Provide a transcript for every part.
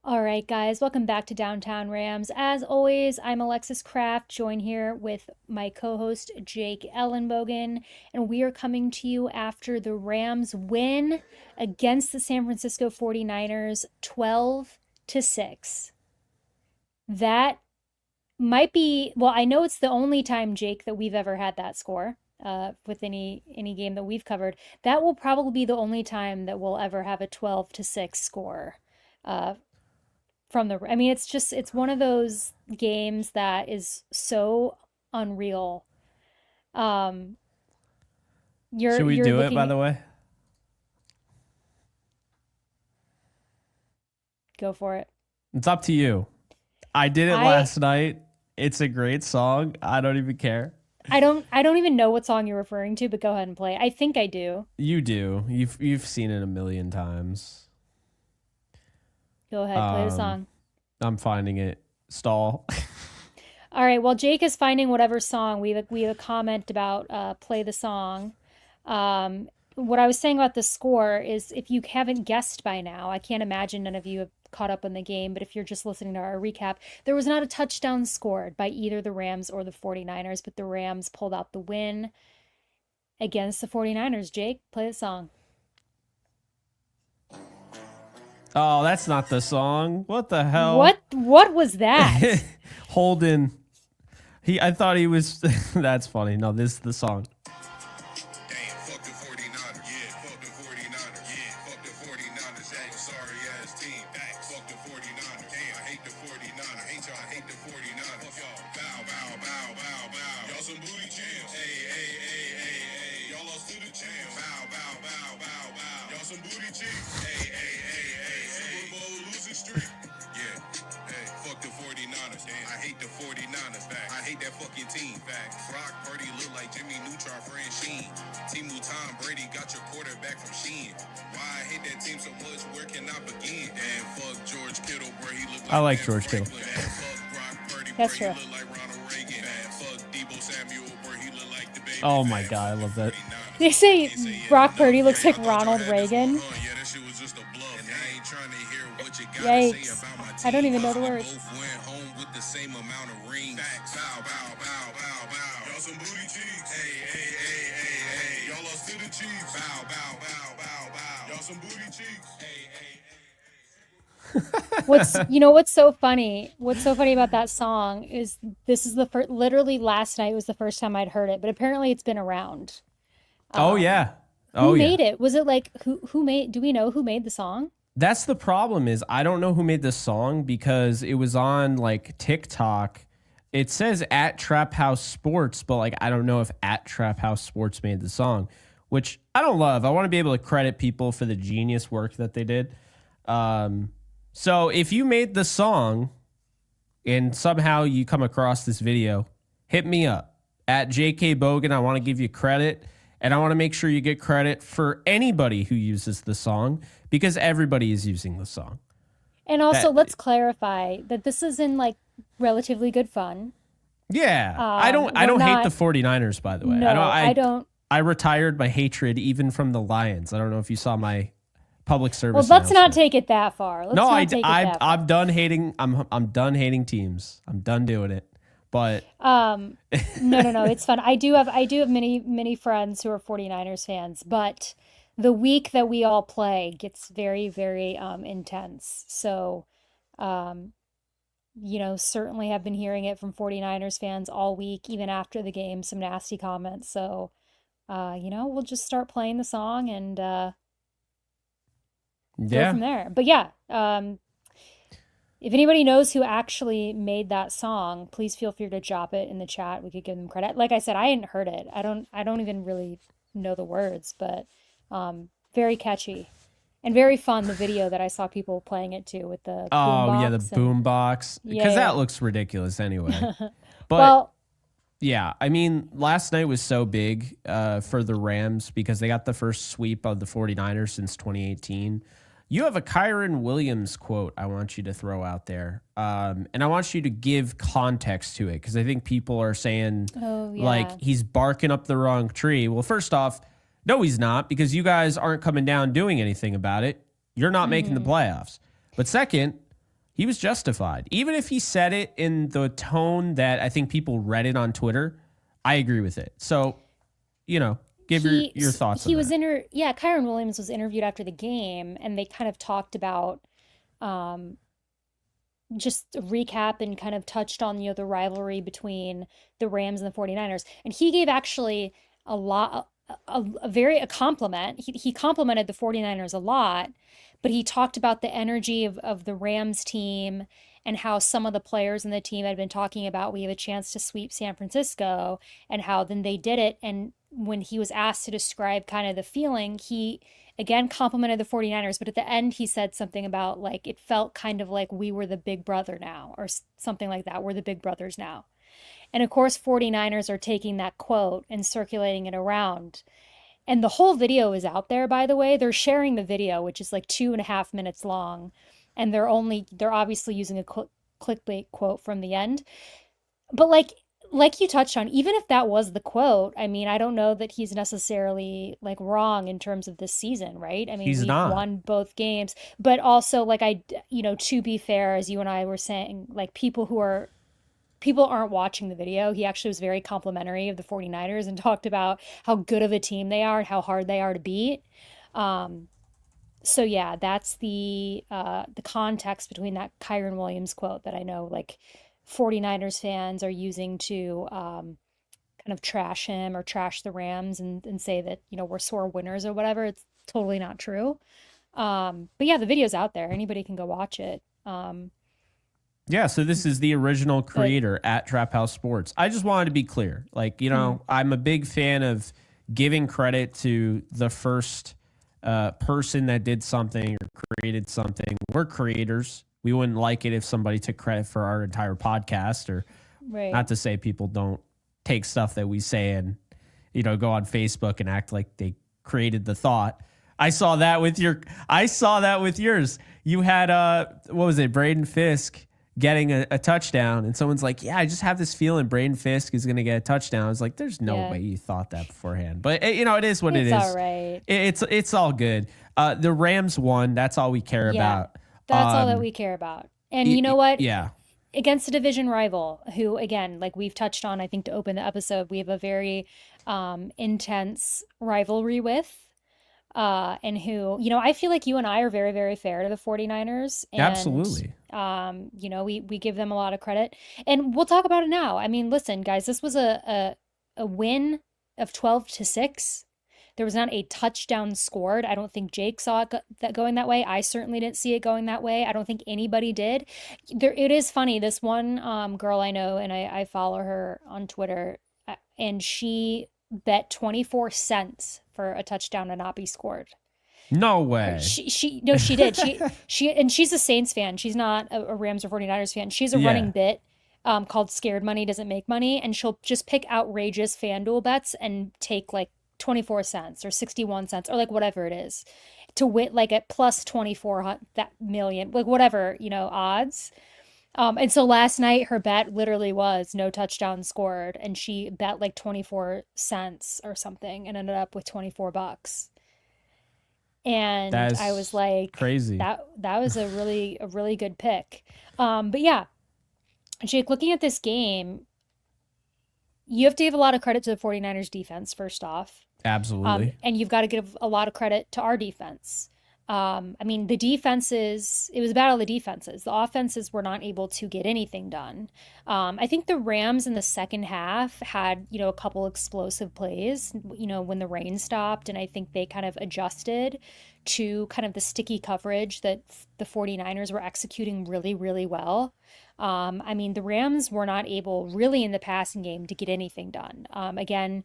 All right, guys, welcome back to Downtown Rams. As always, I'm Alexis Kraft, joined here with my co host, Jake Ellenbogen, and we are coming to you after the Rams win against the San Francisco 49ers 12 to 6. That might be, well, I know it's the only time, Jake, that we've ever had that score. With any game that we've covered, that will probably be the only time that we'll ever have a 12 to 6 score uh, I mean, it's one of those games that is so unreal. Um, Should we you're do it, by looking, the way? go for it. It's up to you. I did it I last night. It's a great song. I don't even care. I don't even know what song you're referring to, but go ahead and play. I think I do. You do. You've seen it a million times. Go ahead, play the Um, song. I'm finding it. Stall. All right, while Jake is finding whatever song, we have a comment about play the song. What I was saying about the score is if you haven't guessed by now, I can't imagine none of you have caught up on the game, but if you're just listening to our recap, there was not a touchdown scored by either the Rams or the 49ers, but the Rams pulled out the win against the 49ers. Jake, play the song. Oh, that's not the song. What the hell? What was that? Holden. I thought he was. That's funny. No, this is the song. Damn, fuck the 49ers. Yeah, fuck the 49ers. Yeah, fuck the 49ers. Hey, sorry ass team. Hey, fuck the 49ers. Damn, I hate the 49ers. I hate y'all. I hate the 49ers. Fuck y'all. Bow, bow, bow, bow, bow. Y'all some booty champs. Hey, hey, hey, hey, hey. Y'all lost to the champs. Bow, bow, bow, bow, bow. Y'all some booty cheeks. Hey, hey, hey, hey, hey. Super Bowl losing streak. Yeah. Hey, fuck the 49ers. Damn, I hate the 49ers. Back. I hate that fucking team. Back. Brock Purdy look like Jimmy Neutron, friend Sheen. Timu Tom Brady got your quarterback from Sheen. Why I hate that team so much? Where can I begin? And fuck George Kittle, bro. He look I like like Matt George Kittle. Franklin. And fuck Brock Purdy, bro. That's He true. look like Ronald Reagan. And fuck Debo Samuel, bro. He look like the baby. Oh my And god, I fuck love the that. 49ers. They say Can't say it Brock enough. Purdy looks Yeah, like I thought y'all Ronald had this one, Reagan. huh? Yeah, that shit was just a bluff. And I ain't trying to hear what you gotta say Yikes. about my I don't team. even know the We words. both went home with the same amount of rings. Facts. Bow, bow, bow, bow, bow. Y'all some booty cheeks. Hey, hey, hey, hey, hey. Y'all lost to the Chiefs. Bow, bow, bow, bow, bow. Y'all some booty cheeks. Hey, hey, What's so funny? What's so funny about that song is this is the first, literally last night was the first time I'd heard it, but apparently it's been around. Oh Um, yeah. who Oh yeah. made it? Was it like who made, do we know who made the song? That's the problem is I don't know who made this song because it was on like TikTok. It says at Trap House Sports, but like I don't know if at Trap House Sports made the song, which I don't love. I want to be able to credit people for the genius work that they did. Um, so if you made the song and somehow you come across this video, hit me up at JK Bogan. I want to give you credit. And I want to make sure you get credit for anybody who uses the song because everybody is using the song. And also, That let's clarify that this is in like relatively good fun. yeah, I We're don't hate the not, 49ers by the way. no, I don't. I retired my hatred even from the Lions. I don't know if you saw my public Well, service let's not announcement. take it that far. No, Let's not take it that I'm far. done hating I'm done hating teams. I'm done doing it. But Um, no, it's fun. I do have many friends who are 49ers fans, but the week that we all play gets very intense. So, um, certainly have been hearing it from 49ers fans all week, even after the game, some nasty comments. So, we'll just start playing the song and go yeah. from there. But yeah, if anybody knows who actually made that song, please feel free to drop it in the chat. We could give them credit. Like I said, I hadn't heard it. I don't even really know the words, but very catchy and very fun. The video that I saw people playing it to with the Oh yeah, the boombox and boom box yeah, because that yeah. looks ridiculous anyway. But Well, yeah, I mean, last night was so big for the Rams because they got the first sweep of the 49ers since 2018. You have a Kyron Williams quote I want you to throw out there. And I want you to give context to it because I think people are saying, oh like, yeah. he's barking up the wrong tree. Well, first off, no, he's not because you guys aren't coming down doing anything about it. You're not making the Hmm. playoffs. But second, He was justified. Even if he said it in the tone that I think people read it on Twitter, I agree with it. So, give your thoughts on that. Kyron Williams was interviewed after the game, and they kind of talked about um, just recap and kind of touched on, the rivalry between the Rams and the 49ers. And he gave actually a compliment. He complimented the 49ers a lot, but he talked about the energy of the Rams team and how some of the players in the team had been talking about, we have a chance to sweep San Francisco, and how then they did it. And when he was asked to describe kind of the feeling, he again complimented the 49ers, but at the end he said something about like it felt kind of like we were the big brother now, or something like that. We're the big brothers now. And of course, 49ers are taking that quote and circulating it around. And the whole video is out there, by the way. They're sharing the video, which is like 2.5 minutes long. And they're obviously using a clickbait quote from the end. But like you touched on, even if that was the quote, I mean, I don't know that he's necessarily like wrong in terms of this season, right? I mean, He's we've not. won both games, but also like to be fair, as you and I were saying, like people aren't watching the video. He actually was very complimentary of the 49ers and talked about how good of a team they are and how hard they are to beat. So yeah, that's the context between that Kyron Williams quote that I know like 49ers fans are using to kind of trash him or trash the Rams and say that, we're sore winners or whatever. It's totally not true. But yeah, the video's out there. Anybody can go watch it. Yeah, so this is the original But creator at Trap House Sports. I just wanted to be clear. Like, I'm a big fan of giving credit to the first person that did something or created something. We're creators. We wouldn't like it if somebody took credit for our entire podcast, or right. not to say people don't take stuff that we say and, go on Facebook and act like they created the thought. I saw that with yours. You had, what was it? Braden Fisk getting a touchdown, and someone's like, yeah, I just have this feeling Braden Fisk is going to get a touchdown. I was like, there's no way you thought that beforehand, but it is what it is. All right. It's all good. The Rams won. That's all we care about. That's all that we care about. And you know what? Yeah. Against a division rival who, again, like we've touched on, I think to open the episode, we have a very intense rivalry with. And who, I feel like you and I are very, very fair to the 49ers. And, Absolutely. We give them a lot of credit. And we'll talk about it now. I mean, listen, guys, this was a win of 12-6. There was not a touchdown scored. I don't think Jake saw it going that way. I certainly didn't see it going that way. I don't think anybody did. It is funny. This one girl I know, and I follow her on Twitter, and she bet 24 cents for a touchdown to not be scored. No way. She did. And she's a Saints fan. She's not a Rams or 49ers fan. She's a running bit called Scared Money Doesn't Make Money, and she'll just pick outrageous FanDuel bets and take like 24 cents or 61 cents or like whatever it is to win, like at plus 24 that million, like whatever, odds. And so last night her bet literally was no touchdown scored, and she bet like 24 cents or something and ended up with $24. And I was like, crazy. That was a really good pick. But yeah, Jake, looking at this game, you have to give a lot of credit to the 49ers defense, first off. Absolutely. And you've got to give a lot of credit to our defense. I mean, it was a battle of the defenses. The offenses were not able to get anything done. I think the Rams in the second half had, a couple explosive plays, when the rain stopped, and I think they kind of adjusted to kind of the sticky coverage that the 49ers were executing really, really well. I mean, the Rams were not able really in the passing game to get anything done. Again,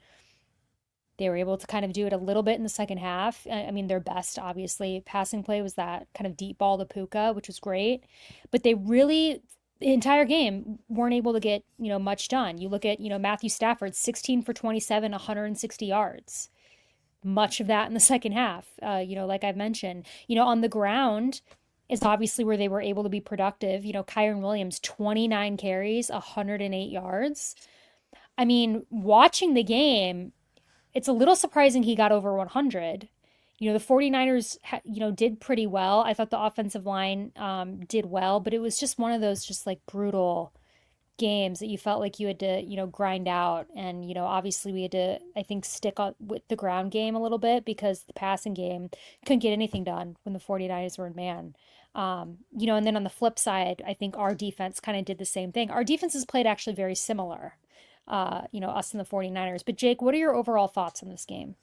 they were able to kind of do it a little bit in the second half. I mean, their best, obviously, passing play was that kind of deep ball to Puka, which was great. But they really, the entire game, weren't able to get, much done. You look at, Matthew Stafford, 16 for 27, 160 yards. Much of that in the second half, like I've mentioned. On the ground is obviously where they were able to be productive. Kyron Williams, 29 carries, 108 yards. I mean, watching the game, it's a little surprising he got over 100. The 49ers, did pretty well. I thought the offensive line did well, but it was just one of those just like brutal games that you felt like you had to, grind out. And, obviously we had to, I think, stick on with the ground game a little bit because the passing game couldn't get anything done when the 49ers were in man. And then on the flip side, I think our defense kind of did the same thing. Our defenses played actually very similar, us and the 49ers. But Jake, what are your overall thoughts on this game?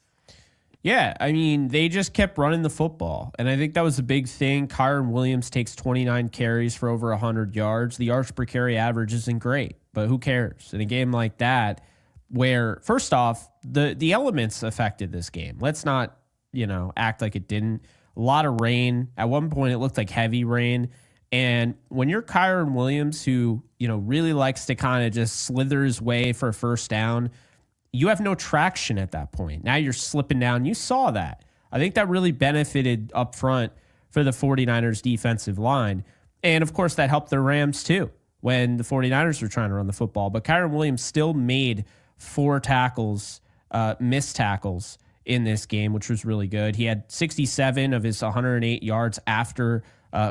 Yeah, I mean, they just kept running the football. And I think that was a big thing. Kyron Williams takes 29 carries for over 100 yards. The yards per carry average isn't great, but who cares? In a game like that, where, first off, the elements affected this game. Let's not, act like it didn't. A lot of rain. At one point, it looked like heavy rain. And when you're Kyron Williams, who, really likes to kind of just slither his way for a first down, you have no traction at that point. Now you're slipping down. You saw that. I think that really benefited up front for the 49ers defensive line. And of course, that helped the Rams too when the 49ers were trying to run the football. But Kyron Williams still made 4 tackles, missed tackles in this game, which was really good. He had 67 of his 108 yards after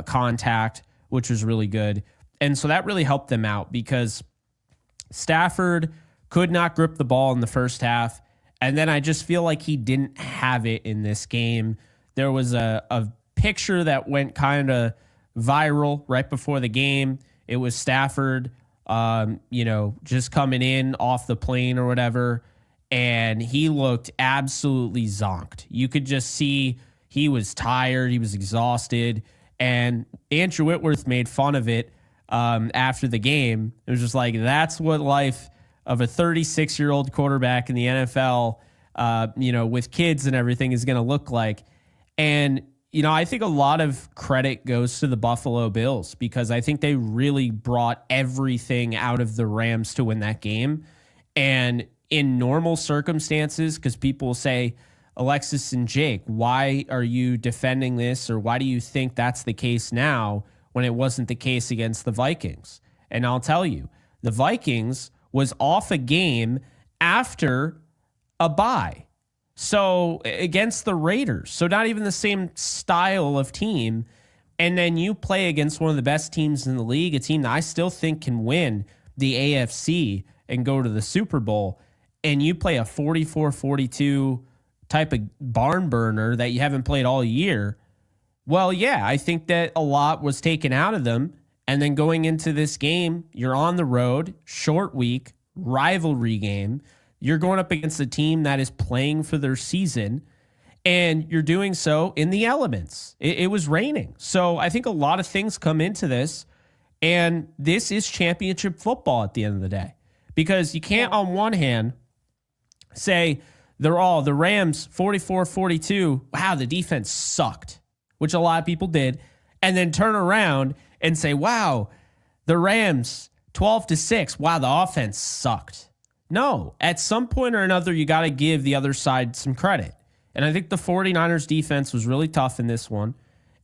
contact, which was really good. And so that really helped them out because Stafford could not grip the ball in the first half. And then I just feel like he didn't have it in this game. There was a picture that went kind of viral right before the game. It was Stafford, just coming in off the plane or whatever. And he looked absolutely zonked. You could just see he was tired. He was exhausted. And Andrew Whitworth made fun of it after the game. It was just like, that's what life of a 36-year-old quarterback in the NFL, with kids and everything is going to look like. And, I think a lot of credit goes to the Buffalo Bills because I think they really brought everything out of the Rams to win that game. And in normal circumstances, because people say, Alexis and Jake, why are you defending this? Or why do you think that's the case now when it wasn't the case against the Vikings? And I'll tell you, the Vikings was off a game after a bye. So against the Raiders. So not even the same style of team. And then you play against one of the best teams in the league, a team that I still think can win the AFC and go to the Super Bowl. And you play a 44-42 type of barn burner that you haven't played all year. Well, yeah, I think that a lot was taken out of them. And then going into this game, you're on the road, short week, rivalry game. You're going up against a team that is playing for their season, and you're doing so in the elements. It was raining. So I think a lot of things come into this, and this is championship football at the end of the day. Because you can't, on one hand, say the Rams 44-42, wow, the defense sucked, which a lot of people did, and then turn around and say, wow, the Rams 12-6, wow, the offense sucked. No, at some point or another, you got to give the other side some credit. And I think the 49ers defense was really tough in this one,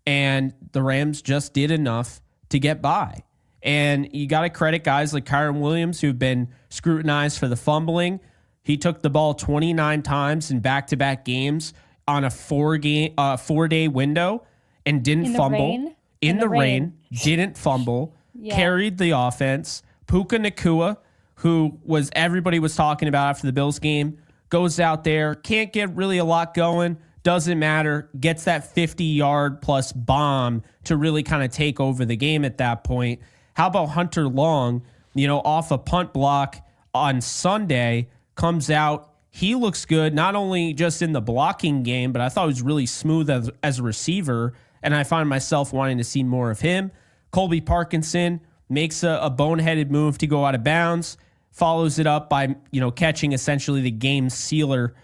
and the Rams just did enough to get by. And you got to credit guys like Kyron Williams, who've been scrutinized for the fumbling. He took the ball 29 times in back-to-back games on a 4-day window and didn't fumble. In the rain, didn't fumble, carried the offense. Puka Nacua, who everybody was talking about after the Bills game, goes out there, can't get really a lot going, doesn't matter, gets that 50-yard plus bomb to really kind of take over the game at that point. How about Hunter Long, off a punt block on Sunday, comes out. He looks good, not only just in the blocking game, but I thought he was really smooth as a receiver, and I find myself wanting to see more of him. Colby Parkinson makes a boneheaded move to go out of bounds, follows it up by catching essentially the game sealer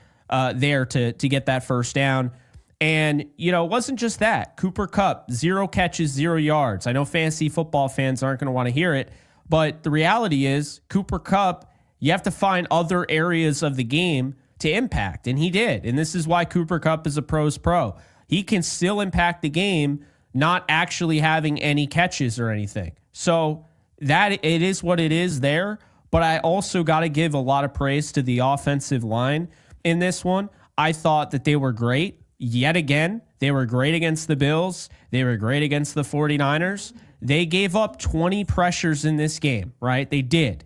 there to get that first down. And, it wasn't just that. Cooper Kupp, 0 catches, 0 yards. I know fantasy football fans aren't going to want to hear it, but the reality is Cooper Kupp, you have to find other areas of the game to impact, and he did. And this is why Cooper Kupp is a pro's pro. He can still impact the game, not actually having any catches or anything. So that it is what it is there. But I also got to give a lot of praise to the offensive line in this one. I thought that they were great. yet again, they were great against the Bills. They were great against the 49ers. They gave up 20 pressures in this game, right? They did.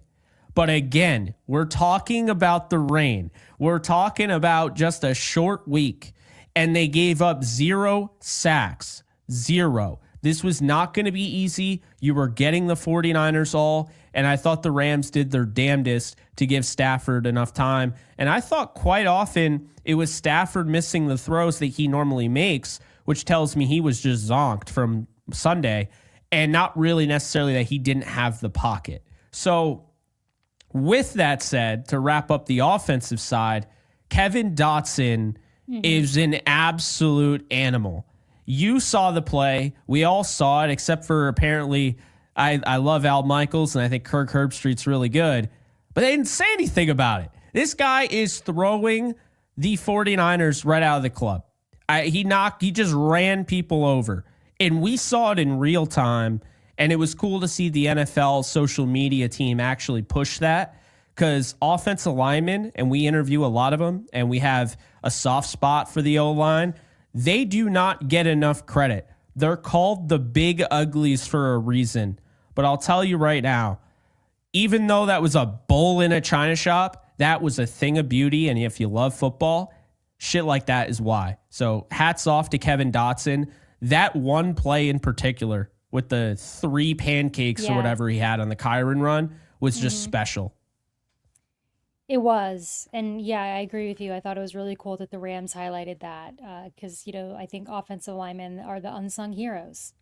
But again, we're talking about the rain. We're talking about just a short week, and they gave up 0 sacks. 0. This was not going to be easy. You were getting the 49ers all, and I thought the Rams did their damnedest to give Stafford enough time. And I thought quite often it was Stafford missing the throws that he normally makes, which tells me he was just zonked from Sunday, and not really necessarily that he didn't have the pocket. So with that said, to wrap up the offensive side, Kevin Dotson is an absolute animal. You saw the play. We all saw it, except for apparently I love Al Michaels, and I think Kirk Herbstreit's really good. But they didn't say anything about it. This guy is throwing the 49ers right out of the club. He just ran people over. And we saw it in real time. And it was cool to see the NFL social media team actually push that, because offensive linemen, and we interview a lot of them, and we have a soft spot for the O-line, they do not get enough credit. They're called the big uglies for a reason. But I'll tell you right now, even though that was a bull in a china shop, that was a thing of beauty. And if you love football, shit like that is why. So hats off to Kevin Dotson. That one play in particular with the 3 pancakes or whatever he had on the Kyron run was just special. It was. And yeah, I agree with you. I thought it was really cool that the Rams highlighted that because, I think offensive linemen are the unsung heroes.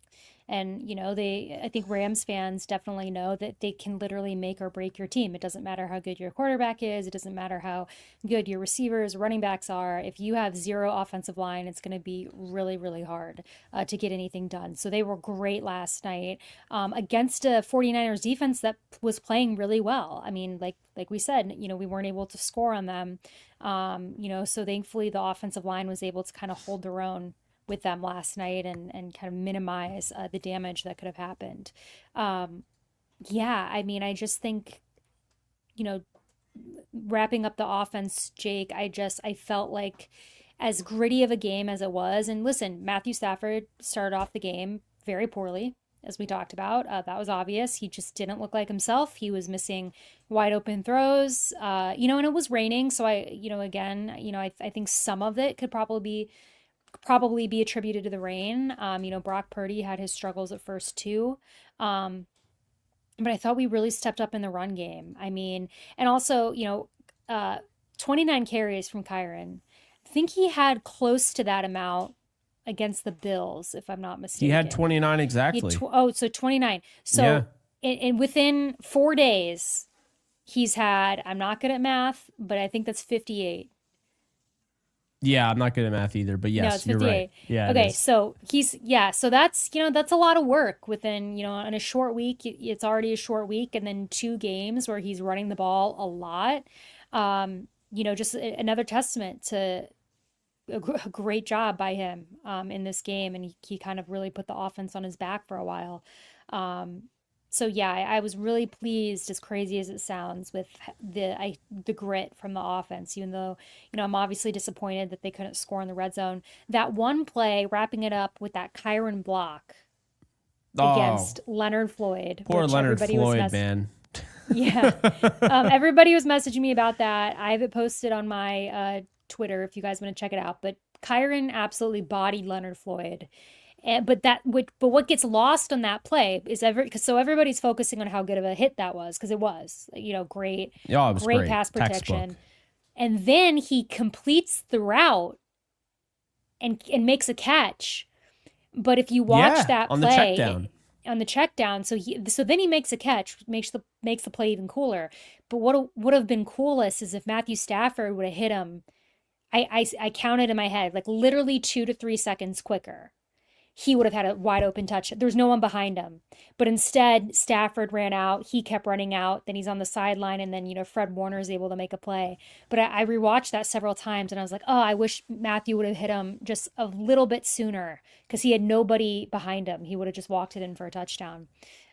And, I think Rams fans definitely know that they can literally make or break your team. It doesn't matter how good your quarterback is. It doesn't matter how good your receivers, running backs are. If you have 0 offensive line, it's going to be really, really hard to get anything done. So they were great last night against a 49ers defense that was playing really well. I mean, like we said, we weren't able to score on them. So thankfully the offensive line was able to kind of hold their own with them last night and kind of minimize the damage that could have happened. I just think, wrapping up the offense, Jake, I felt like as gritty of a game as it was, and listen, Matthew Stafford started off the game very poorly, as we talked about. That was obvious. He just didn't look like himself. He was missing wide open throws, and it was raining. So I think some of it could probably be attributed to the rain. Brock Purdy had his struggles at first too. But I thought we really stepped up in the run game. I mean, and also, 29 carries from Kyron. I think he had close to that amount against the Bills, if I'm not mistaken. He had 29 exactly. So 29. So in within 4 days, he's had, I'm not good at math, but I think that's 58. Yeah, I'm not good at math either, but yes, no, it's 58. You're right. Yeah. Okay, so so that's that's a lot of work within in a short week. It's already a short week, and then 2 games where he's running the ball a lot. Just another testament to a great job by him in this game, and he kind of really put the offense on his back for a while. I was really pleased, as crazy as it sounds, with the grit from the offense, even though, I'm obviously disappointed that they couldn't score in the red zone. That one play, wrapping it up with that Kyron block against Leonard Floyd. Poor Leonard Floyd, man. Yeah. Everybody was messaging me about that. I have it posted on my Twitter if you guys want to check it out. But Kyron absolutely bodied Leonard Floyd. But what gets lost on that play is everybody's focusing on how good of a hit that was, because it was, great, it was great pass protection. Textbook. And then he completes the route and makes a catch. But if you watch that on play the check down, so then he makes a catch, makes the play even cooler. But what would have been coolest is if Matthew Stafford would have hit him. I counted in my head, like literally 2 to 3 seconds quicker. He would have had a wide open touch. There's no one behind him. But instead, Stafford ran out. He kept running out. Then he's on the sideline. And then, Fred Warner is able to make a play. But I rewatched that several times. And I was like, I wish Matthew would have hit him just a little bit sooner. Because he had nobody behind him. He would have just walked it in for a touchdown.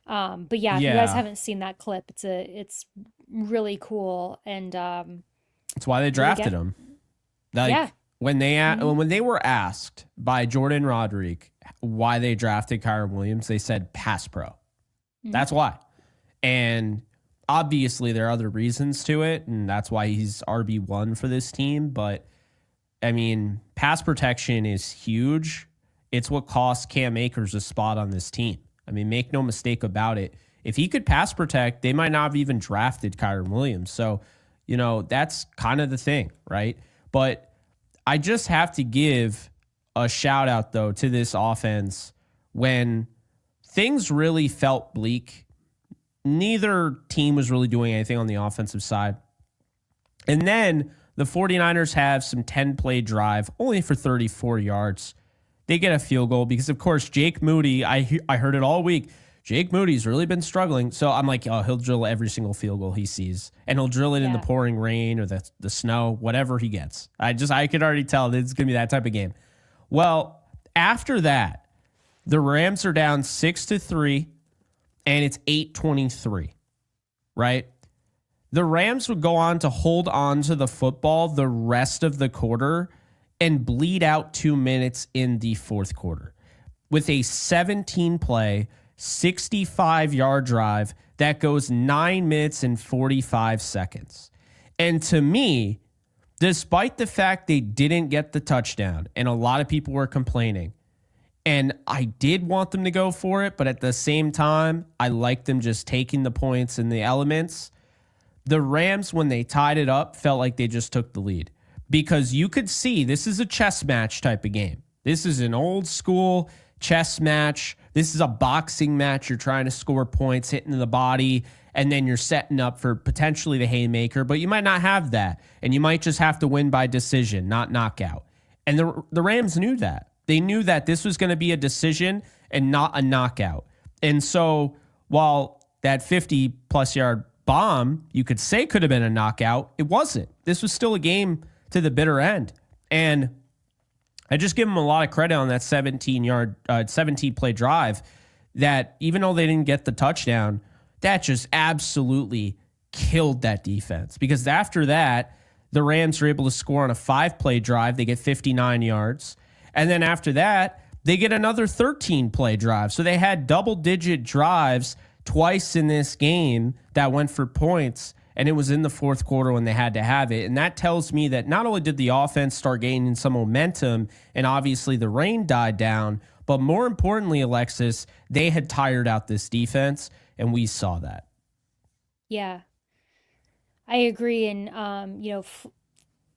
If you guys haven't seen that clip, it's really cool. And that's why they drafted him. when they were asked by Jordan Roderick why they drafted Kyren Williams, they said pass pro. That's why. And obviously there are other reasons to it, and that's why he's RB1 for this team. But I mean, pass protection is huge. It's what cost Cam Akers a spot on this team. I mean, make no mistake about it. If he could pass protect, they might not have even drafted Kyren Williams. So, you know, that's kind of the thing, right? But I just have to give a shout out, though, to this offense when things really felt bleak. Neither team was really doing anything on the offensive side. And then the 49ers have some 10-play drive, only for 34 yards. They get a field goal because, of course, Jake Moody, I heard it all week. Jake Moody's really been struggling. So I'm like, oh, he'll drill every single field goal he sees. And he'll drill it in the pouring rain or the snow, whatever he gets. I could already tell that it's going to be that type of game. Well, after that, the Rams are down 6-3, and it's 8:23, right? The Rams would go on to hold on to the football the rest of the quarter and bleed out 2 minutes in the fourth quarter with a 17-play, 65-yard drive that goes 9 minutes and 45 seconds. And to me, despite the fact they didn't get the touchdown, and a lot of people were complaining, and I did want them to go for it, but at the same time, I liked them just taking the points and the elements. The Rams, when they tied it up, felt like they just took the lead because you could see this is a chess match type of game. This is an old school chess match. This is a boxing match. You're trying to score points, hitting the body, and then you're setting up for potentially the haymaker, but you might not have that, and you might just have to win by decision, not knockout. And the Rams knew that. They knew that this was going to be a decision and not a knockout. And so while that 50-plus yard bomb, you could say could have been a knockout, it wasn't. This was still a game to the bitter end. And I just give them a lot of credit on that 17-play drive that even though they didn't get the touchdown, that just absolutely killed that defense. Because after that, the Rams are able to score on a 5-play drive. They get 59 yards. And then after that, they get another 13-play drive. So they had double-digit drives twice in this game that went for points, and it was in the fourth quarter when they had to have it. And that tells me that not only did the offense start gaining some momentum, and obviously the rain died down, but more importantly, Alexis, they had tired out this defense, and we saw that. Yeah, I agree. And,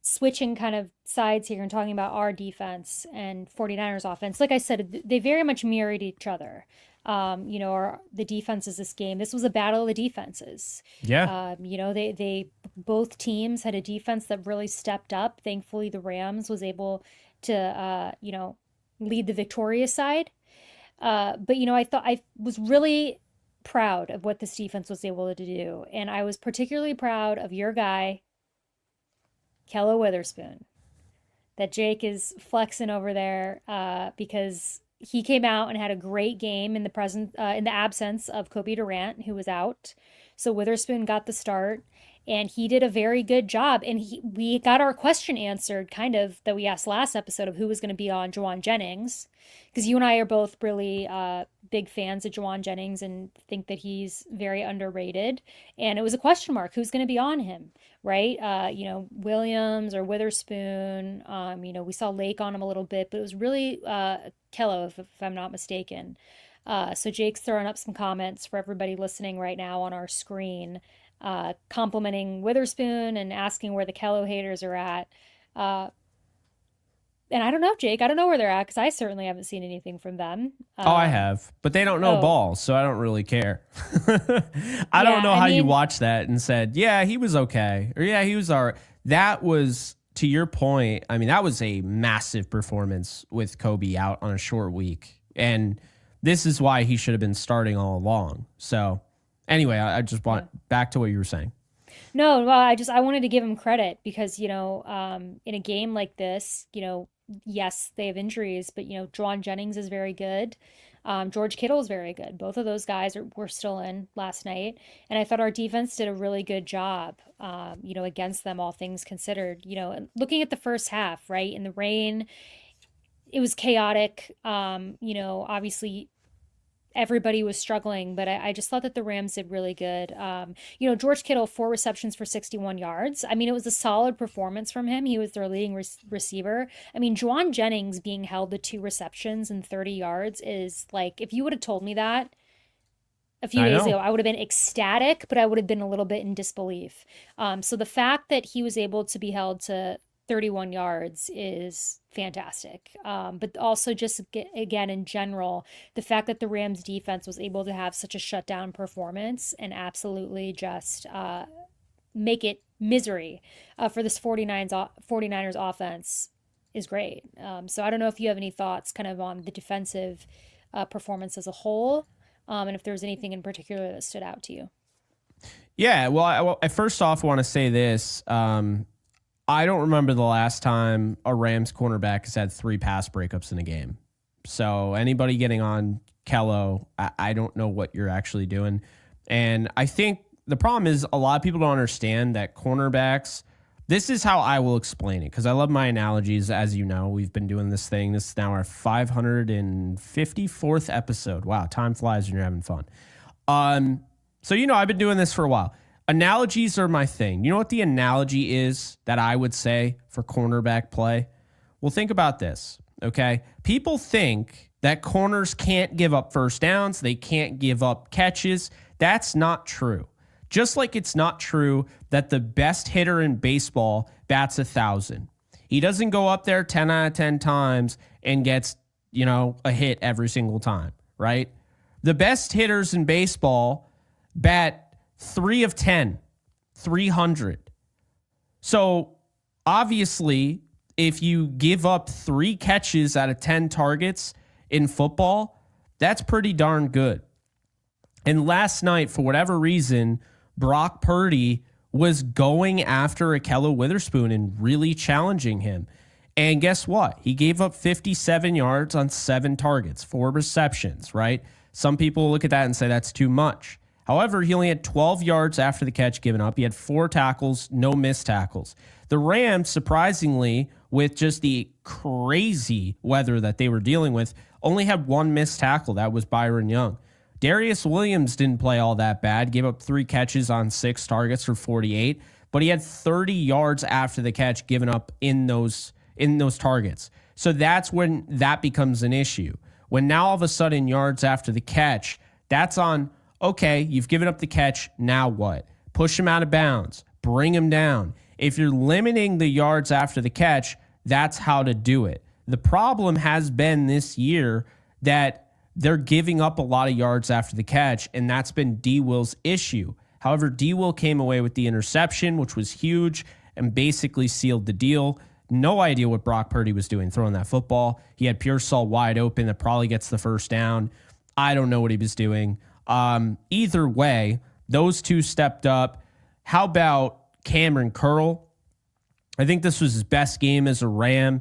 switching kind of sides here and talking about our defense and 49ers offense, like I said, they very much mirrored each other. The defenses this game, this was a battle of the defenses. Yeah. They both teams had a defense that really stepped up. Thankfully, the Rams was able to, lead the victorious side. But I was really proud of what this defense was able to do. And I was particularly proud of your guy, Kello Witherspoon, that Jake is flexing over there because he came out and had a great game in the absence of Kobe Durant, who was out. So Witherspoon got the start, and he did a very good job. And we got our question answered, kind of, that we asked last episode of who was going to be on Juwan Jennings, because you and I are both really big fans of Juwan Jennings and think that he's very underrated. And it was a question mark, who's going to be on him, right? Williams or Witherspoon. We saw Lake on him a little bit, but it was really Kello, if I'm not mistaken. So Jake's throwing up some comments for everybody listening right now on our screen, complimenting Witherspoon and asking where the Kello haters are at. And I don't know, Jake. I don't know where they're at because I certainly haven't seen anything from them. I have, but they don't know ball, so I don't really care. I don't know how you watched that and said, yeah, he was okay, or yeah, he was all right. That was, to your point, I mean, that was a massive performance with Kobe out on a short week. And this is why he should have been starting all along. So anyway, I just want back to what you were saying. No, well, I wanted to give him credit because, in a game like this, yes, they have injuries, but, Juwan Jennings is very good. George Kittle is very good. Both of those guys were still in last night. And I thought our defense did a really good job, against them, all things considered. And looking at the first half, right, in the rain, it was chaotic. Obviously everybody was struggling, but I just thought that the Rams did really good. George Kittle, 4 receptions for 61 yards. I mean, it was a solid performance from him. He was their leading receiver. I mean, Juwan Jennings being held to 2 receptions and 30 yards is like, if you would have told me that a few days ago, I would have been ecstatic, but I would have been a little bit in disbelief. So the fact that he was able to be held to 31 yards is fantastic. But also just again, in general, the fact that the Rams defense was able to have such a shutdown performance and absolutely just make it misery for this 49ers offense is great. So I don't know if you have any thoughts kind of on the defensive performance as a whole, and if there's anything in particular that stood out to you. Yeah, well, I first off want to say this. I don't remember the last time a Rams cornerback has had 3 pass breakups in a game. So anybody getting on Kello, I don't know what you're actually doing. And I think the problem is a lot of people don't understand that cornerbacks, this is how I will explain it, because I love my analogies. As you know, we've been doing this thing. This is now our 554th episode. Wow, time flies when you're having fun. So, I've been doing this for a while. Analogies are my thing. You know what the analogy is that I would say for cornerback play? Well, think about this, okay? People think that corners can't give up first downs. They can't give up catches. That's not true. Just like it's not true that the best hitter in baseball bats 1,000. He doesn't go up there 10 out of 10 times and gets, a hit every single time, right? The best hitters in baseball bat 3 of 10, 300. So obviously, if you give up 3 catches out of 10 targets in football, that's pretty darn good. And last night, for whatever reason, Brock Purdy was going after Ahkello Witherspoon and really challenging him. And guess what? He gave up 57 yards on 7 targets, 4 receptions, right? Some people look at that and say that's too much. However, he only had 12 yards after the catch given up. He had 4 tackles, no missed tackles. The Rams, surprisingly, with just the crazy weather that they were dealing with, only had 1 missed tackle. That was Byron Young. Darius Williams didn't play all that bad, gave up 3 catches on 6 targets for 48, but he had 30 yards after the catch given up in those targets. So that's when that becomes an issue. When now all of a sudden yards after the catch, that's on, okay, you've given up the catch, now what? Push him out of bounds, bring him down. If you're limiting the yards after the catch, that's how to do it. The problem has been this year that they're giving up a lot of yards after the catch, and that's been D. Will's issue. However, D. Will came away with the interception, which was huge, and basically sealed the deal. No idea what Brock Purdy was doing throwing that football. He had Pearsall wide open that probably gets the first down. I don't know what he was doing. Either way, those two stepped up. How about Cameron Curl? I think this was his best game as a Ram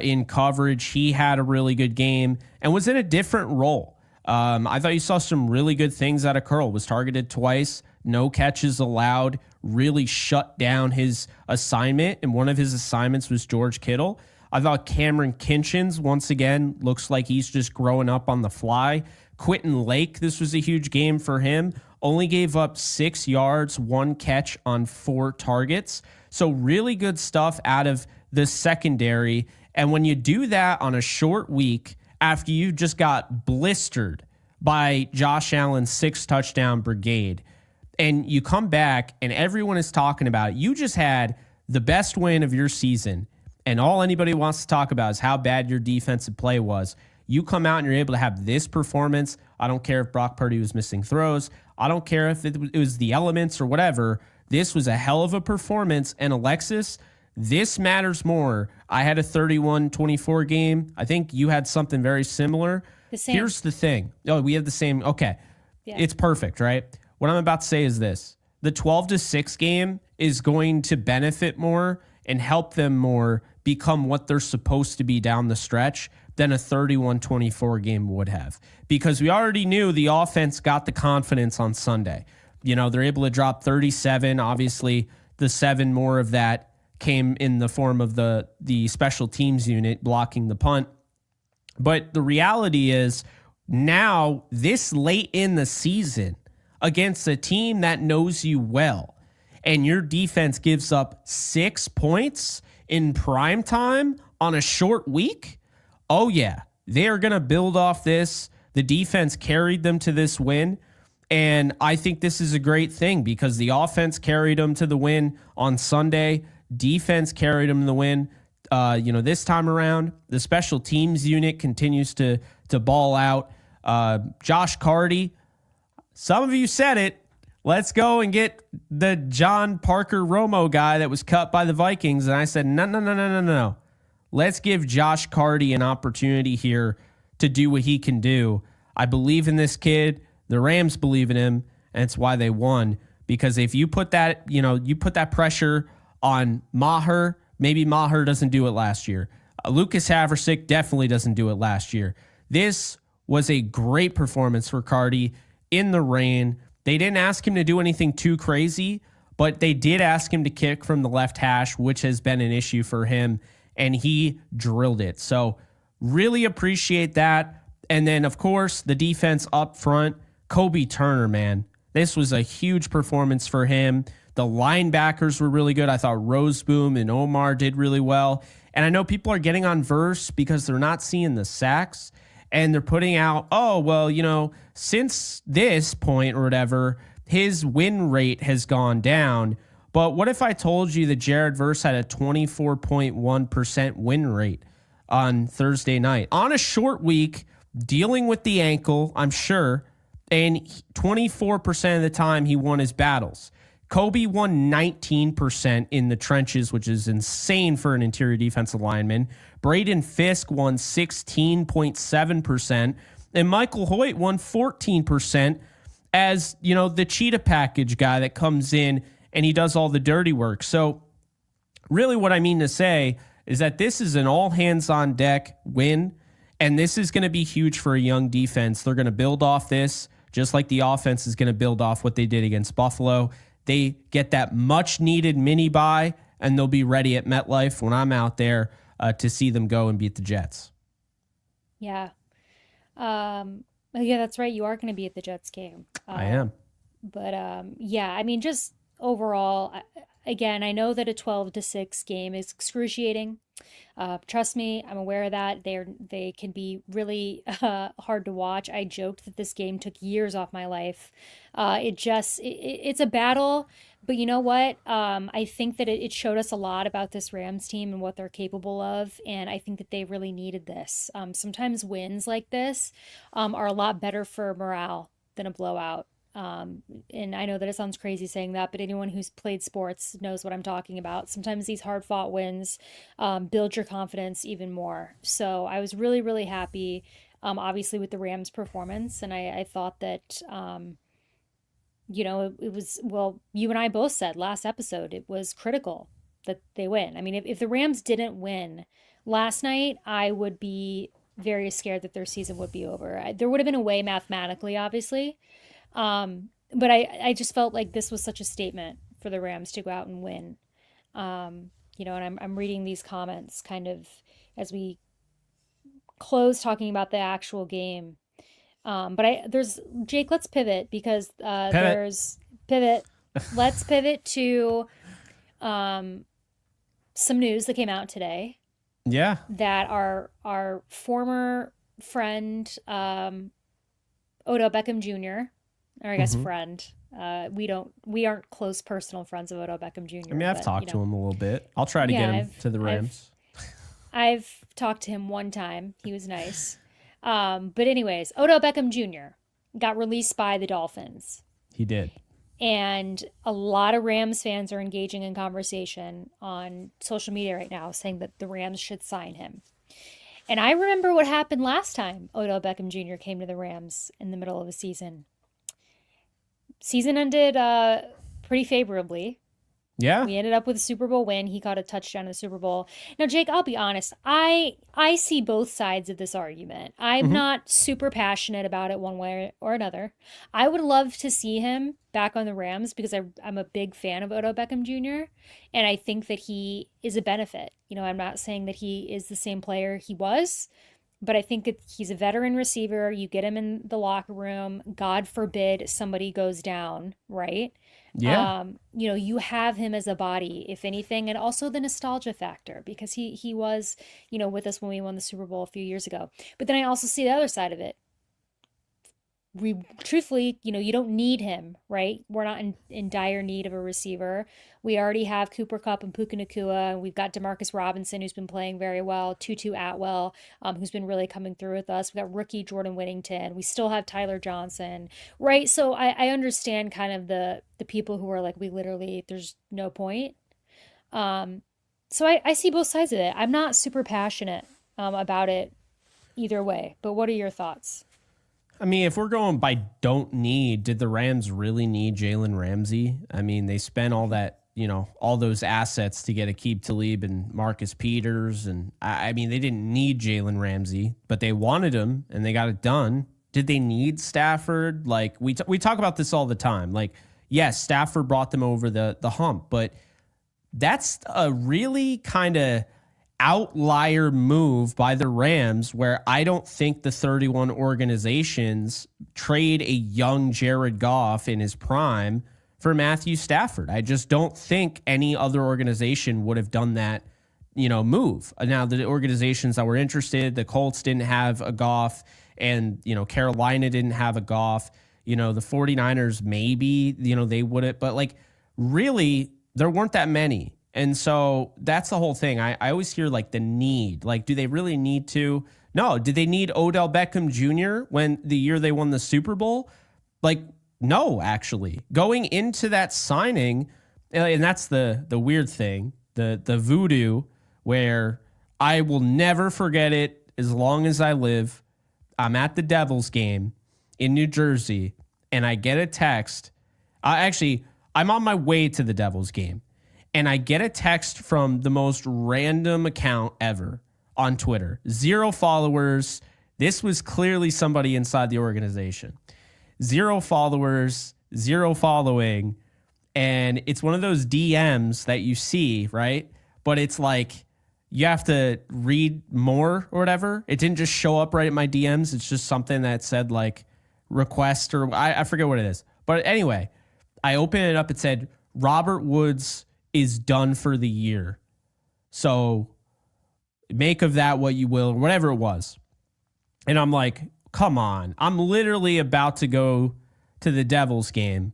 in coverage. He had a really good game and was in a different role. I thought you saw some really good things out of Curl. Was targeted twice, no catches allowed, really shut down his assignment, and one of his assignments was George Kittle. I thought Cameron Kinchins, once again, looks like he's just growing up on the fly. Quentin Lake, this was a huge game for him. Only gave up 6 yards, 1 catch on 4 targets. So really good stuff out of the secondary. And when you do that on a short week, after you just got blistered by Josh Allen's 6-touchdown brigade, and you come back and everyone is talking about it, you just had the best win of your season, and all anybody wants to talk about is how bad your defensive play was. You come out and you're able to have this performance. I don't care if Brock Purdy was missing throws. I don't care if it was the elements or whatever. This was a hell of a performance. And Alexis, this matters more. I had a 31-24 game. I think you had something very similar. The same. Here's the thing. Oh, we have the same. Okay. Yeah. It's perfect, right? What I'm about to say is this. The 12-6 game is going to benefit more and help them more become what they're supposed to be down the stretch than a 31-24 game would have, because we already knew the offense got the confidence on Sunday. They're able to drop 37. Obviously, the 7 more of that came in the form of the special teams unit blocking the punt. But the reality is, now this late in the season against a team that knows you well, and your defense gives up 6 points in prime time on a short week, oh yeah, they are going to build off this. The defense carried them to this win. And I think this is a great thing because the offense carried them to the win on Sunday. Defense carried them to the win. This time around, the special teams unit continues to ball out. Josh Carty, some of you said it. Let's go and get the John Parker Romo guy that was cut by the Vikings. And I said, no. Let's give Josh Carty an opportunity here to do what he can do. I believe in this kid. The Rams believe in him, and it's why they won. Because if you put that, you put that pressure on Maher, maybe Maher doesn't do it last year. Lucas Haversick definitely doesn't do it last year. This was a great performance for Carty in the rain. They didn't ask him to do anything too crazy, but they did ask him to kick from the left hash, which has been an issue for him, and he drilled it. So really appreciate that. And then, of course, the defense up front, Kobe Turner, man. This was a huge performance for him. The linebackers were really good. I thought Roseboom and Omar did really well. And I know people are getting on Verse because they're not seeing the sacks. And they're putting out, since this point or whatever, his win rate has gone down. But what if I told you that Jared Verse had a 24.1% win rate on Thursday night? On a short week, dealing with the ankle, I'm sure, and 24% of the time he won his battles. Kobe won 19% in the trenches, which is insane for an interior defensive lineman. Braden Fisk won 16.7%, and Michael Hoyt won 14% as, the cheetah package guy that comes in and he does all the dirty work. So really what I mean to say is that this is an all hands on deck win, and this is going to be huge for a young defense. They're going to build off this, just like the offense is going to build off what they did against Buffalo. They get that much needed mini bye, and they'll be ready at MetLife when I'm out there to see them go and beat the Jets. Yeah. Yeah, that's right. You are going to be at the Jets game. I am. But just overall, again, I know that a 12-6 game is excruciating. Trust me, I'm aware of that. They can be really hard to watch. I joked that this game took years off my life. It's a battle, but you know what? I think that it showed us a lot about this Rams team and what they're capable of, and I think that they really needed this. Sometimes wins like this are a lot better for morale than a blowout. And I know that it sounds crazy saying that, but anyone who's played sports knows what I'm talking about. Sometimes these hard fought wins build your confidence even more. So I was really, really happy, obviously, with the Rams performance. And I thought that, it was, well, you and I both said last episode, it was critical that they win. I mean, if the Rams didn't win last night, I would be very scared that their season would be over. There would have been a way mathematically, obviously. But I just felt like this was such a statement for the Rams to go out and win. And I'm reading these comments kind of as we close talking about the actual game. There's Jake, let's pivot because, there's pivot. Let's pivot to, some news that came out today. Yeah. That our former friend, Odell Beckham Jr., or I guess friend. We aren't close personal friends of Odell Beckham Jr. I mean, I've talked to him a little bit. I'll try to get him to the Rams. I've talked to him one time. He was nice. But anyways, Odell Beckham Jr. got released by the Dolphins. He did. And a lot of Rams fans are engaging in conversation on social media right now saying that the Rams should sign him. And I remember what happened last time Odell Beckham Jr. came to the Rams in the middle of the season. Season ended pretty favorably. Yeah. We ended up with a Super Bowl win. He got a touchdown in the Super Bowl. Now, Jake, I'll be honest. I see both sides of this argument. I'm Hmm. not super passionate about it one way or another. I would love to see him back on the Rams because I'm a big fan of Odell Beckham Jr. And I think that he is a benefit. I'm not saying that he is the same player he was, but I think that he's a veteran receiver. You get him in the locker room. God forbid somebody goes down, right? Yeah. You have him as a body, if anything, and also the nostalgia factor because he was, with us when we won the Super Bowl a few years ago. But then I also see the other side of it. We truthfully, you don't need him, right? We're not in dire need of a receiver. We already have Cooper Kupp and Puka Nacua, and we've got Demarcus Robinson, who's been playing very well, Tutu Atwell, who's been really coming through with us. We got rookie Jordan Whittington. We still have Tyler Johnson, right? So I understand kind of the people who are like, there's no point. So I see both sides of it. I'm not super passionate about it either way, but what are your thoughts? I mean, if we're going by don't need, did the Rams really need Jalen Ramsey? I mean, they spent all that, all those assets to get Aqib Talib and Marcus Peters. And I mean, they didn't need Jalen Ramsey, but they wanted him and they got it done. Did they need Stafford? Like we talk about this all the time. Like, yes, Stafford brought them over the hump, but that's a really kind of outlier move by the Rams where I don't think the 31 organizations trade a young Jared Goff in his prime for Matthew Stafford. I just don't think any other organization would have done that, move. Now, the organizations that were interested, the Colts didn't have a Goff and, Carolina didn't have a Goff. The 49ers, maybe, they wouldn't, but like really there weren't that many. And so that's the whole thing. I always hear like the need. Like, do they really need to? No. Did they need Odell Beckham Jr. when the year they won the Super Bowl? Like, no, actually. Going into that signing, and that's the weird thing, the voodoo, where I will never forget it as long as I live. I'm at the Devils game in New Jersey, and I get a text. I'm on my way to the Devils game. And I get a text from the most random account ever on Twitter. 0 followers. This was clearly somebody inside the organization. 0 followers, 0 following. And it's one of those DMs that you see, right? But it's like you have to read more or whatever. It didn't just show up right at my DMs. It's just something that said like request or I forget what it is. But anyway, I open it up. It said Robert Woods is done for the year. So make of that what you will, or whatever it was. And I'm like, come on. I'm literally about to go to the Devils game.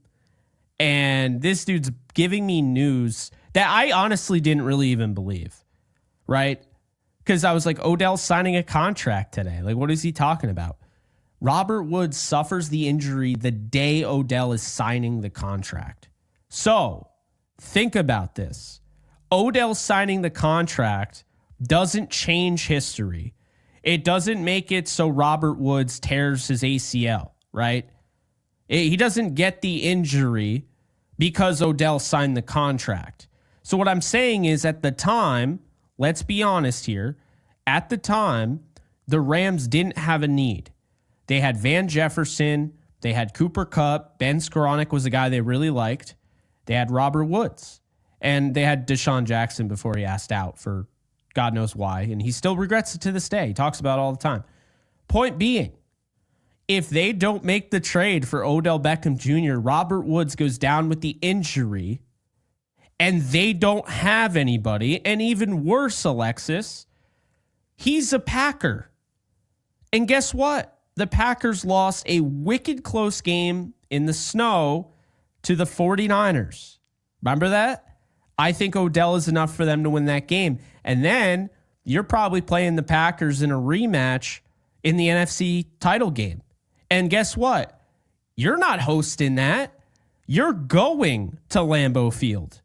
And this dude's giving me news that I honestly didn't really even believe. Right? Because I was like, Odell's signing a contract today. Like, what is he talking about? Robert Woods suffers the injury the day Odell is signing the contract. So think about this. Odell signing the contract doesn't change history. It doesn't make it so Robert Woods tears his ACL, right? He doesn't get the injury because Odell signed the contract. So what I'm saying is at the time, let's be honest here, at the time, the Rams didn't have a need. They had Van Jefferson, they had Cooper Kupp, Ben Skoranek was a guy they really liked. They had Robert Woods, and they had Deshaun Jackson before he asked out for God knows why, and he still regrets it to this day. He talks about it all the time. Point being, if they don't make the trade for Odell Beckham Jr., Robert Woods goes down with the injury, and they don't have anybody, and even worse, Alexis, he's a Packer. And guess what? The Packers lost a wicked close game in the snow to the 49ers. Remember that? I think Odell is enough for them to win that game. And then you're probably playing the Packers in a rematch in the NFC title game. And guess what? You're not hosting that. You're going to Lambeau Field.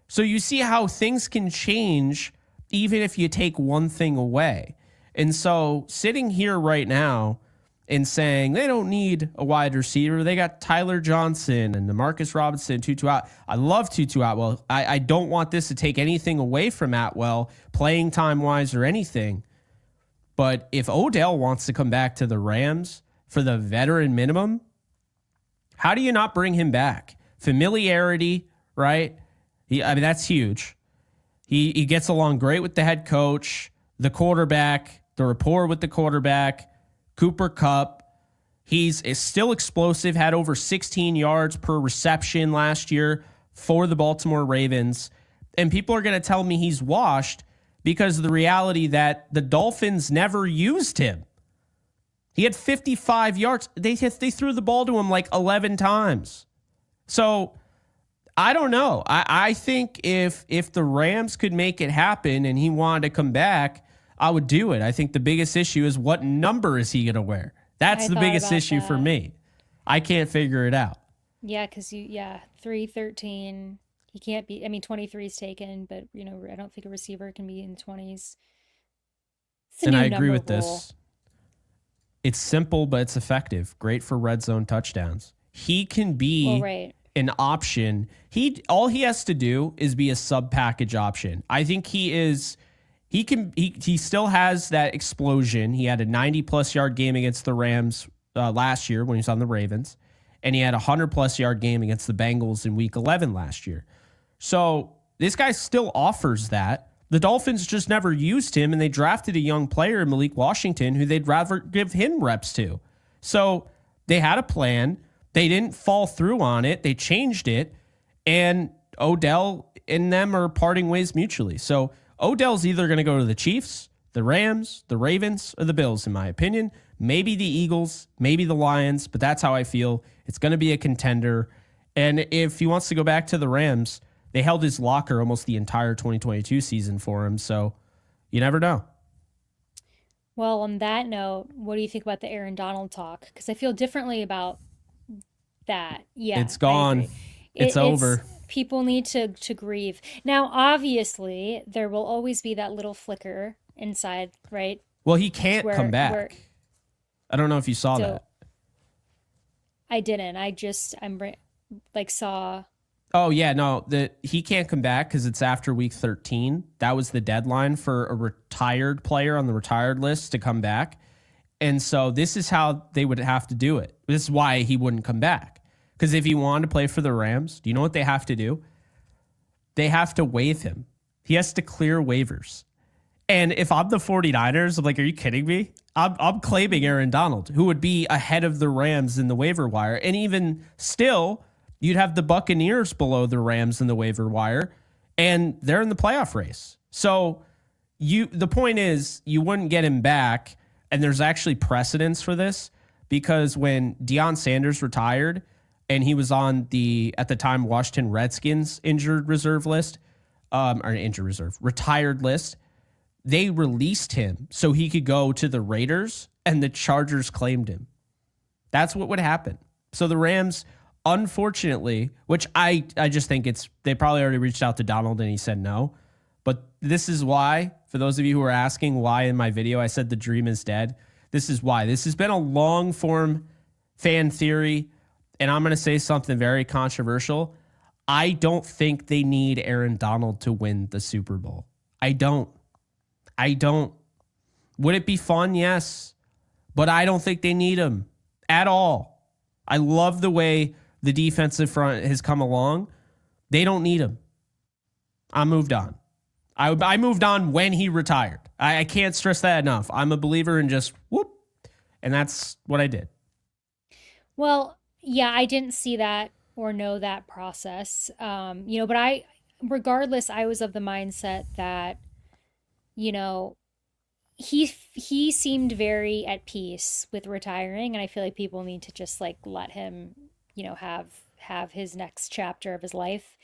So you see how things can change even if you take one thing away. And so sitting here right now in saying they don't need a wide receiver. They got Tyler Johnson and Demarcus Robinson, Tutu Atwell. I love Tutu Atwell. I don't want this to take anything away from Atwell, playing time-wise or anything. But if Odell wants to come back to the Rams for the veteran minimum, how do you not bring him back? Familiarity, right? That's huge. He gets along great with the head coach, the quarterback, the rapport with the quarterback, Cooper Kupp. He's still explosive, had over 16 yards per reception last year for the Baltimore Ravens. And people are going to tell me he's washed because of the reality that the Dolphins never used him. He had 55 yards. They threw the ball to him like 11 times. So I don't know. I think if the Rams could make it happen and he wanted to come back, I would do it. I think the biggest issue is what number is he going to wear? That's the biggest issue for me. I can't figure it out. Yeah, because 313. He can't be. I mean, 23 is taken, but I don't think a receiver can be in 20s. And I agree with this. It's simple, but it's effective. Great for red zone touchdowns. He can be an option. All he has to do is be a sub package option. I think he still has that explosion. He had a 90+ yard game against the Rams last year when he was on the Ravens, and he had a 100+ yard game against the Bengals in week 11 last year. So this guy still offers that. The Dolphins just never used him, and they drafted a young player, Malik Washington, who they'd rather give him reps to. So they had a plan. They didn't fall through on it. They changed it, and Odell and them are parting ways mutually. So Odell's either going to go to the Chiefs, the Rams, the Ravens, or the Bills, in my opinion. Maybe the Eagles, maybe the Lions, but that's how I feel. It's going to be a contender. And if he wants to go back to the Rams, they held his locker almost the entire 2022 season for him, so you never know. Well, on that note, what do you think about the Aaron Donald talk? Because I feel differently about that. Yeah, it's gone. It's over. People need to grieve. Now, obviously, there will always be that little flicker inside, right? Well, he can't come back. I don't know if you saw that. I didn't. Saw. Oh, yeah, no, he can't come back because it's after week 13. That was the deadline for a retired player on the retired list to come back. And so this is how they would have to do it. This is why he wouldn't come back. Because if he wanted to play for the Rams, do you know what they have to do? They have to waive him. He has to clear waivers. And if I'm the 49ers, I'm like, are you kidding me? I'm claiming Aaron Donald, who would be ahead of the Rams in the waiver wire. And even still, you'd have the Buccaneers below the Rams in the waiver wire, and they're in the playoff race. So the point is, you wouldn't get him back, and there's actually precedence for this, because when Deion Sanders retired, and he was on at the time, Washington Redskins retired list, they released him so he could go to the Raiders, and the Chargers claimed him. That's what would happen. So the Rams, unfortunately, which I just think they probably already reached out to Donald and he said no. But this is why, for those of you who are asking why in my video I said the dream is dead, this is why. This has been a long form fan theory, and I'm going to say something very controversial. I don't think they need Aaron Donald to win the Super Bowl. I don't. Would it be fun? Yes. But I don't think they need him at all. I love the way the defensive front has come along. They don't need him. I moved on. I moved on when he retired. I can't stress that enough. I'm a believer in just whoop. And that's what I did. Well, yeah, I didn't see that or know that process. But regardless, I was of the mindset that, he seemed very at peace with retiring. And I feel like people need to just let him, have his next chapter of his life.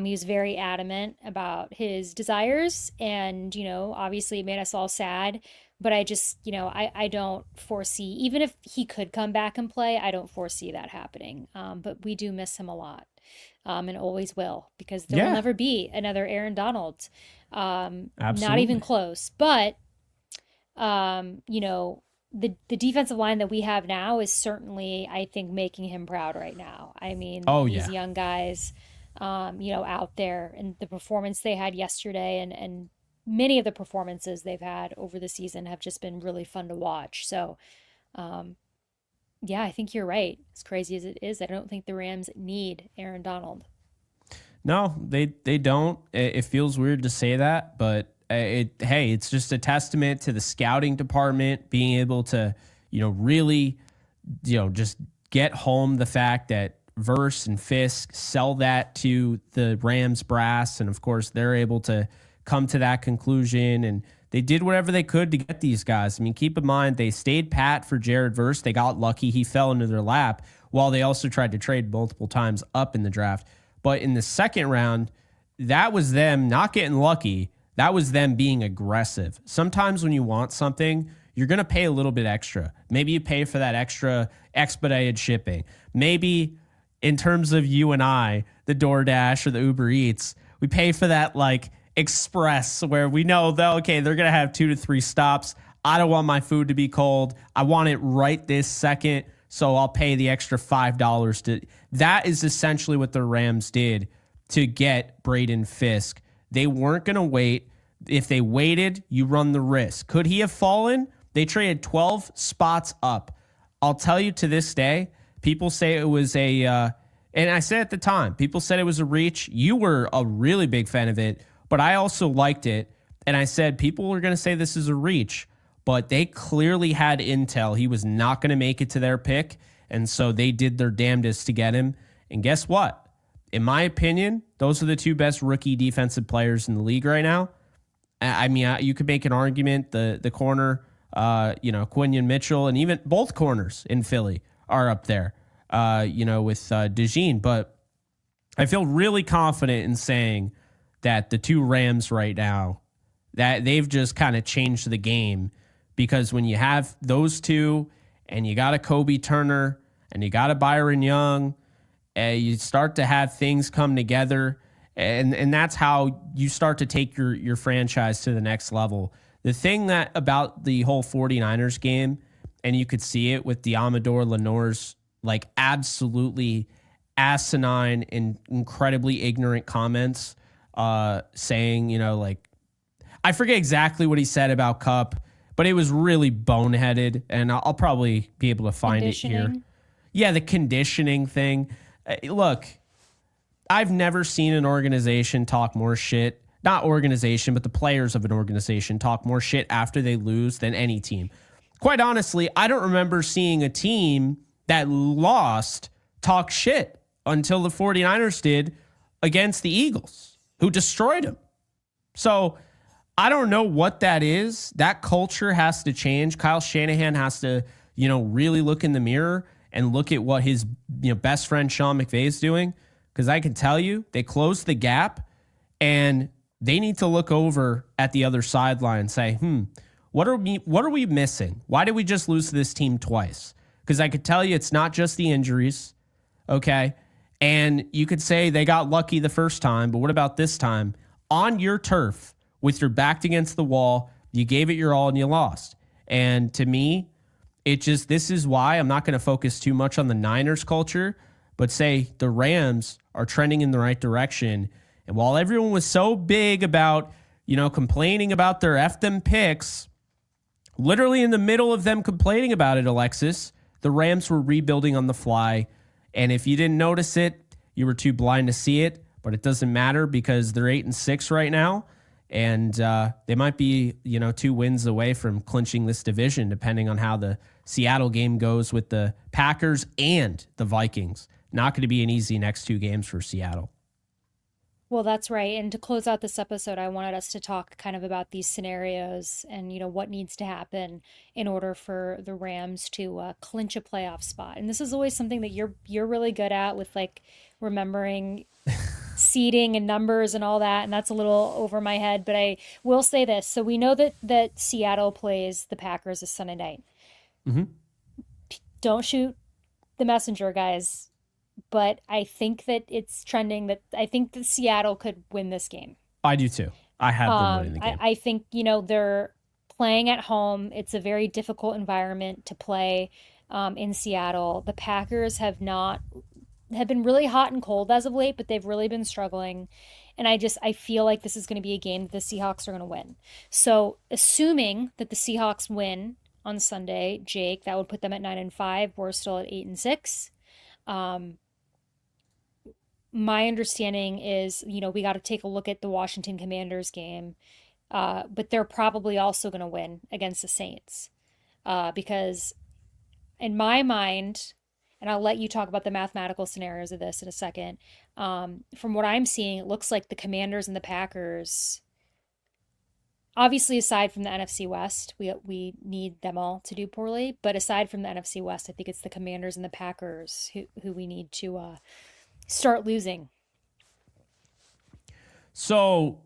He was very adamant about his desires, and, obviously it made us all sad, but I just, I don't foresee, even if he could come back and play, I don't foresee that happening. But we do miss him a lot, and always will, because there will never be another Aaron Donald. Not even close, but, the defensive line that we have now is certainly, I think, making him proud right now. I mean, Oh these yeah. young guys, out there, and the performance they had yesterday, and many of the performances they've had over the season have just been really fun to watch. So, um, yeah, I think you're right. As crazy as it is, I don't think the Rams need Aaron Donald. No, they don't. It feels weird to say that, but it's just a testament to the scouting department being able to, really, just get home the fact that Verse and Fisk sell that to the Rams brass, and of course they're able to come to that conclusion, and they did whatever they could to get these guys. I mean, keep in mind they stayed pat for Jared Verse. They got lucky; he fell into their lap, while they also tried to trade multiple times up in the draft. But in the second round, that was them not getting lucky. That was them being aggressive. Sometimes when you want something, you're going to pay a little bit extra. Maybe you pay for that extra expedited shipping. Maybe in terms of you and I, the DoorDash or the Uber Eats, we pay for that like express where we know that, okay, they're going to have 2 to 3 stops. I don't want my food to be cold. I want it right this second. So I'll pay the extra $5 to. That is essentially what the Rams did to get Braden Fisk. They weren't going to wait. If they waited, you run the risk. Could he have fallen? They traded 12 spots up. I'll tell you, to this day, people say it was and I said at the time, people said it was a reach. You were a really big fan of it, but I also liked it. And I said people were going to say this is a reach. But they clearly had intel. He was not going to make it to their pick. And so they did their damnedest to get him. And guess what? In my opinion, those are the 2 best rookie defensive players in the league right now. I mean, you could make an argument. The corner, Quinion Mitchell, and even both corners in Philly are up there, with DeJean. But I feel really confident in saying that the 2 Rams right now, that they've just kind of changed the game. Because when you have those 2 and you got a Kobe Turner and you got a Byron Young, you start to have things come together. And that's how you start to take your franchise to the next level. The thing that about the whole 49ers game, and you could see it with Amador Lenore's like absolutely asinine and incredibly ignorant comments, saying, I forget exactly what he said about Kupp, but it was really boneheaded, and I'll probably be able to find it here. Yeah, the conditioning thing. Look, I've never seen an organization talk more shit. Not organization, but the players of an organization talk more shit after they lose than any team. Quite honestly, I don't remember seeing a team that lost talk shit until the 49ers did against the Eagles, who destroyed them. So I don't know what that is. That culture has to change. Kyle Shanahan has to, really look in the mirror and look at what his, best friend Sean McVay is doing. Because I can tell you, they closed the gap, and they need to look over at the other sideline and say, what are we missing? Why did we just lose to this team twice? Because I could tell you, it's not just the injuries, okay? And you could say they got lucky the first time, but what about this time? On your turf, with your back against the wall, you gave it your all and you lost. And to me, this is why I'm not going to focus too much on the Niners culture, but say the Rams are trending in the right direction. And while everyone was so big about, complaining about their F them picks, literally in the middle of them complaining about it, Alexis, the Rams were rebuilding on the fly. And if you didn't notice it, you were too blind to see it, but it doesn't matter because they're 8-6 right now. And they might be, 2 wins away from clinching this division, depending on how the Seattle game goes with the Packers and the Vikings. Not going to be an easy next 2 games for Seattle. Well, that's right. And to close out this episode, I wanted us to talk kind of about these scenarios and, what needs to happen in order for the Rams to clinch a playoff spot. And this is always something that you're really good at, with like remembering seeding and numbers and all that. And that's a little over my head, but I will say this. So we know that Seattle plays the Packers this Sunday night. Mm-hmm. Don't shoot the messenger, guys. But I think that it's trending that I think that Seattle could win this game. I do too. I have them winning the game. I think, they're playing at home. It's a very difficult environment to play in Seattle. The Packers have been really hot and cold as of late, but they've really been struggling. And I feel like this is going to be a game that the Seahawks are going to win. So, assuming that the Seahawks win on Sunday, Jake, that would put them at 9-5. We're still at 8-6. My understanding is, we got to take a look at the Washington Commanders game, but they're probably also going to win against the Saints because, in my mind, and I'll let you talk about the mathematical scenarios of this in a second. From what I'm seeing, it looks like the Commanders and the Packers, obviously, aside from the NFC West, we need them all to do poorly. But aside from the NFC West, I think it's the Commanders and the Packers who we need to start losing. So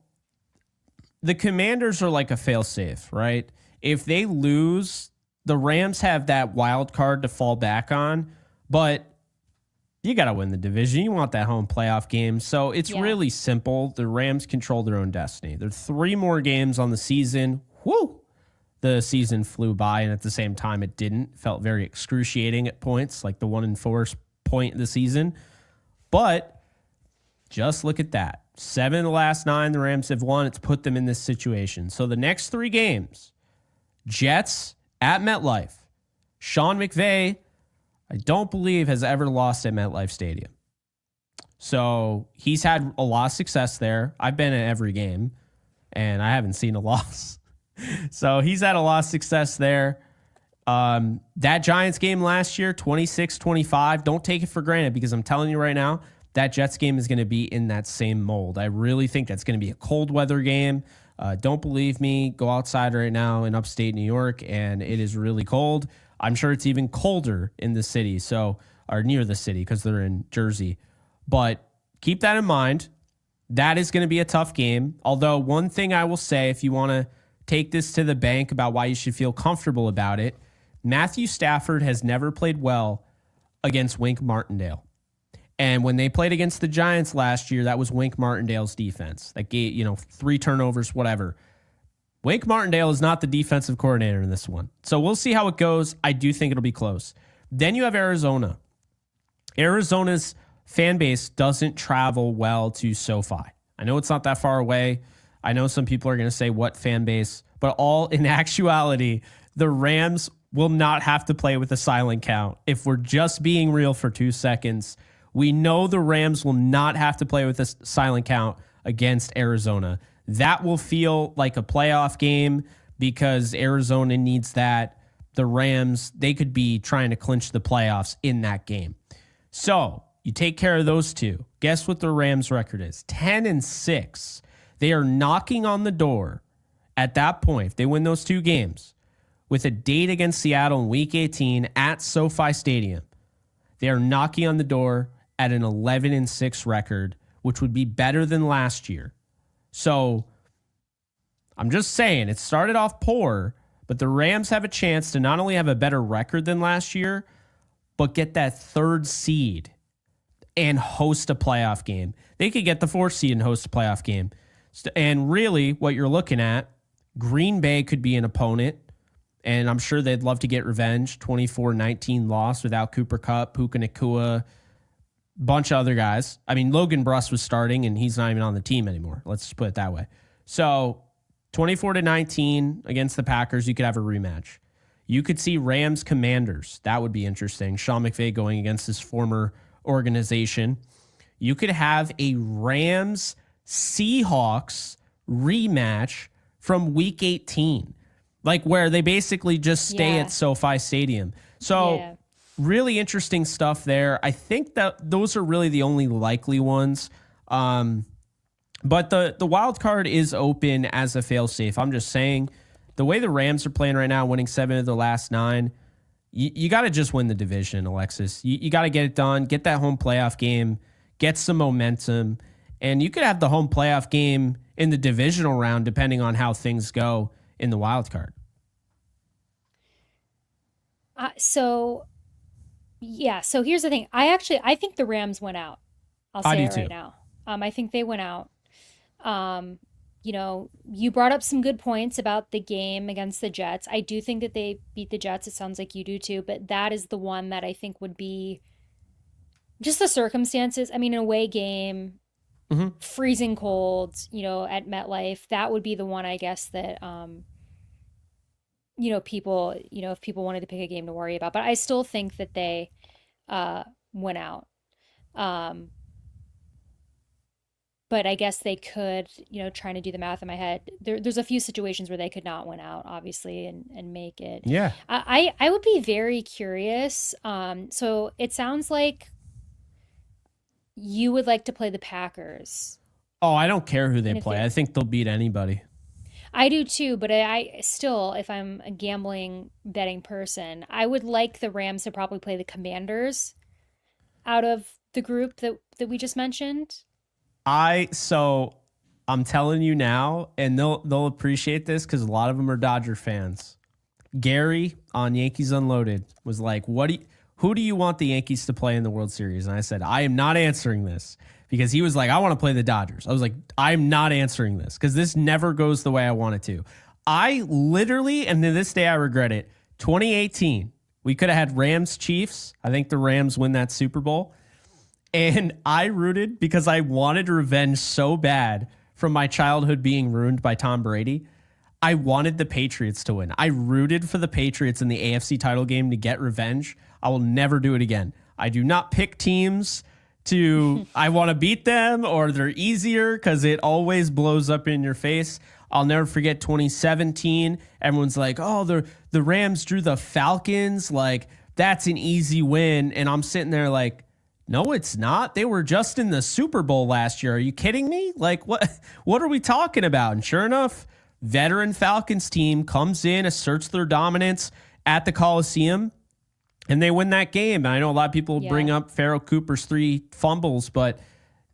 the Commanders are like a failsafe, right? If they lose, the Rams have that wild card to fall back on, but you got to win the division. You want that home playoff game. So it's really simple. The Rams control their own destiny. There are 3 more games on the season. Woo! The season flew by, and at the same time, it didn't. Felt very excruciating at points, like the 1-4 point of the season. But just look at that. 7 of the last 9 the Rams have won. It's put them in this situation. So the next 3 games, Jets at MetLife. Sean McVay, I don't believe, has ever lost at MetLife Stadium. So he's had a lot of success there. I've been at every game, and I haven't seen a loss. So he's had a lot of success there. That Giants game last year, 26-25, don't take it for granted because I'm telling you right now, that Jets game is going to be in that same mold. I really think that's going to be a cold weather game. Don't believe me, go outside right now in upstate New York, and it is really cold. I'm sure it's even colder in the city, or near the city because they're in Jersey. But keep that in mind. That is going to be a tough game. Although one thing I will say, if you want to take this to the bank about why you should feel comfortable about it, Matthew Stafford has never played well against Wink Martindale. And when they played against the Giants last year, that was Wink Martindale's defense. That gave, 3 turnovers, whatever. Wink Martindale is not the defensive coordinator in this one. So we'll see how it goes. I do think it'll be close. Then you have Arizona. Arizona's fan base doesn't travel well to SoFi. I know it's not that far away. I know some people are going to say, what fan base? But all in actuality, the Rams will not have to play with a silent count. If we're just being real for 2 seconds, we know the Rams will not have to play with a silent count against Arizona. That will feel like a playoff game because Arizona needs that. The Rams, they could be trying to clinch the playoffs in that game. So you take care of those 2. Guess what the Rams' record is? 10-6. They are knocking on the door at that point, if they win those 2 games, with a date against Seattle in Week 18 at SoFi Stadium. They are knocking on the door at an 11-6 record, which would be better than last year. So I'm just saying, it started off poor, but the Rams have a chance to not only have a better record than last year, but get that 3rd seed and host a playoff game. They could get the 4th seed and host a playoff game. And really, what you're looking at, Green Bay could be an opponent, and I'm sure they'd love to get revenge. 24-19 loss without Cooper Kupp, Puka Nacua, bunch of other guys. I mean, Logan Bruss was starting, and he's not even on the team anymore. Let's just put it that way. So 24-19 against the Packers, you could have a rematch. You could see Rams Commanders. That would be interesting. Sean McVay going against his former organization. You could have a Rams Seahawks rematch from Week 18, like where they basically just stay at SoFi Stadium. So really interesting stuff there. I think that those are really the only likely ones. But the wild card is open as a failsafe. I'm just saying, the way the Rams are playing right now, winning 7 of the last 9, you got to just win the division, Alexis. You got to get it done, get that home playoff game, get some momentum, and you could have the home playoff game in the divisional round depending on how things go in the wild card. So here's the thing. I think the Rams went out. I'll say it right now. I think they went out. you brought up some good points about the game against the Jets. I do think that they beat the Jets. It sounds like you do too, but that is the one that I think would be just the circumstances. I mean, an away game, freezing cold, at MetLife, that would be the one, I guess, that, people, if people wanted to pick a game to worry about. But I still think that they went out. But I guess they could, trying to do the math in my head. There's a few situations where they could not win out, obviously, and make it. Yeah. I would be very curious. So it sounds like you would like to play the Packers. Oh, I don't care who they play. I think they'll beat anybody. I do too, but I still, if I'm a gambling betting person, I would like the Rams to probably play the Commanders out of the group that we just mentioned. So I'm telling you now, and they'll appreciate this because a lot of them are Dodger fans. Gary on Yankees Unloaded was like, who do you want the Yankees to play in the World Series? And I said, I am not answering this, because he was like, I want to play the Dodgers. I was like, I'm not answering this because this never goes the way I want it to. I literally, and to this day I regret it, 2018, we could have had Rams Chiefs. I think the Rams win that Super Bowl. And I rooted because I wanted revenge so bad from my childhood being ruined by Tom Brady. I wanted the Patriots to win. I rooted for the Patriots in the AFC title game to get revenge. I will never do it again. I do not pick teams I want to beat them or they're easier, because it always blows up in your face. I'll never forget 2017. Everyone's like, oh, the Rams drew the Falcons. Like, that's an easy win. And I'm sitting there like, no, it's not. They were just in the Super Bowl last year. Are you kidding me? Like, what are we talking about? And sure enough, veteran Falcons team comes in, asserts their dominance at the Coliseum, and they win that game. And I know a lot of people bring up Pharaoh Cooper's 3 fumbles, but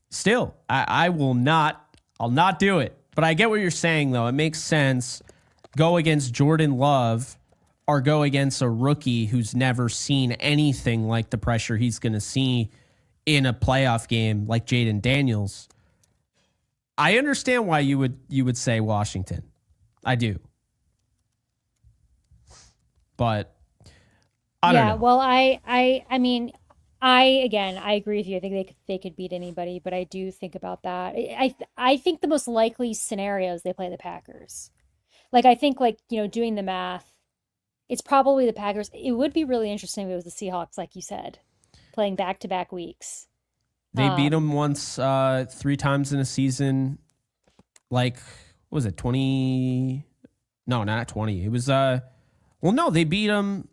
still, I'll not do it. But I get what you're saying, though. It makes sense. Go against Jordan Love or go against a rookie who's never seen anything like the pressure he's going to see in a playoff game like Jaden Daniels. I understand why you would say Washington. I do. But I don't know. Well, I mean, I agree with you. I think they could beat anybody, but I do think about that. I think the most likely scenario is they play the Packers. Like, I think, doing the math, it's probably the Packers. It would be really interesting if it was the Seahawks, like you said, playing back-to-back weeks. They beat them once, 3 times in a season. Like, what was it, 20? No, not 20. It was, no, they beat them.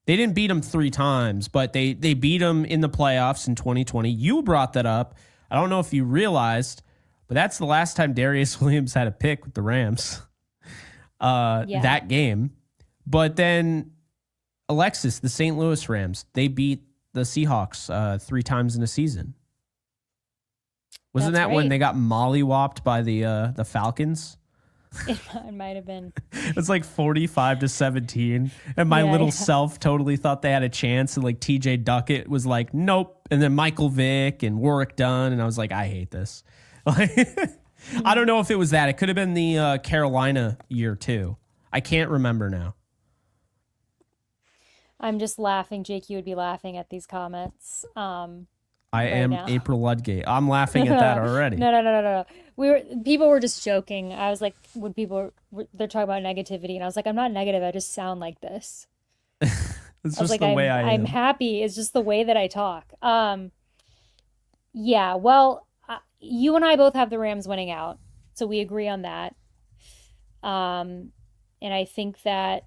They didn't beat them 3 times, but they beat them in the playoffs in 2020. You brought that up. I don't know if you realized, but that's the last time Darius Williams had a pick with the Rams. That game. But then Alexis, the St. Louis Rams, they beat the Seahawks 3 times in a season. Wasn't that when they got mollywopped by the Falcons? It might have been. It's like 45-17. And my little self totally thought they had a chance. And like TJ Duckett was like, nope. And then Michael Vick and Warwick Dunn. And I was like, I hate this. I don't know if it was that. It could have been the Carolina year too. I can't remember now. I'm just laughing. Jake, you would be laughing at these comments. I am now. April Ludgate. I'm laughing at that already. No. People were just joking. I was like, when they're talking about negativity, and I was like, I'm not negative. I just sound like this. It's just the way I am. I'm happy. It's just the way that I talk. Yeah. Well, you and I both have the Rams winning out, so we agree on that. And I think that,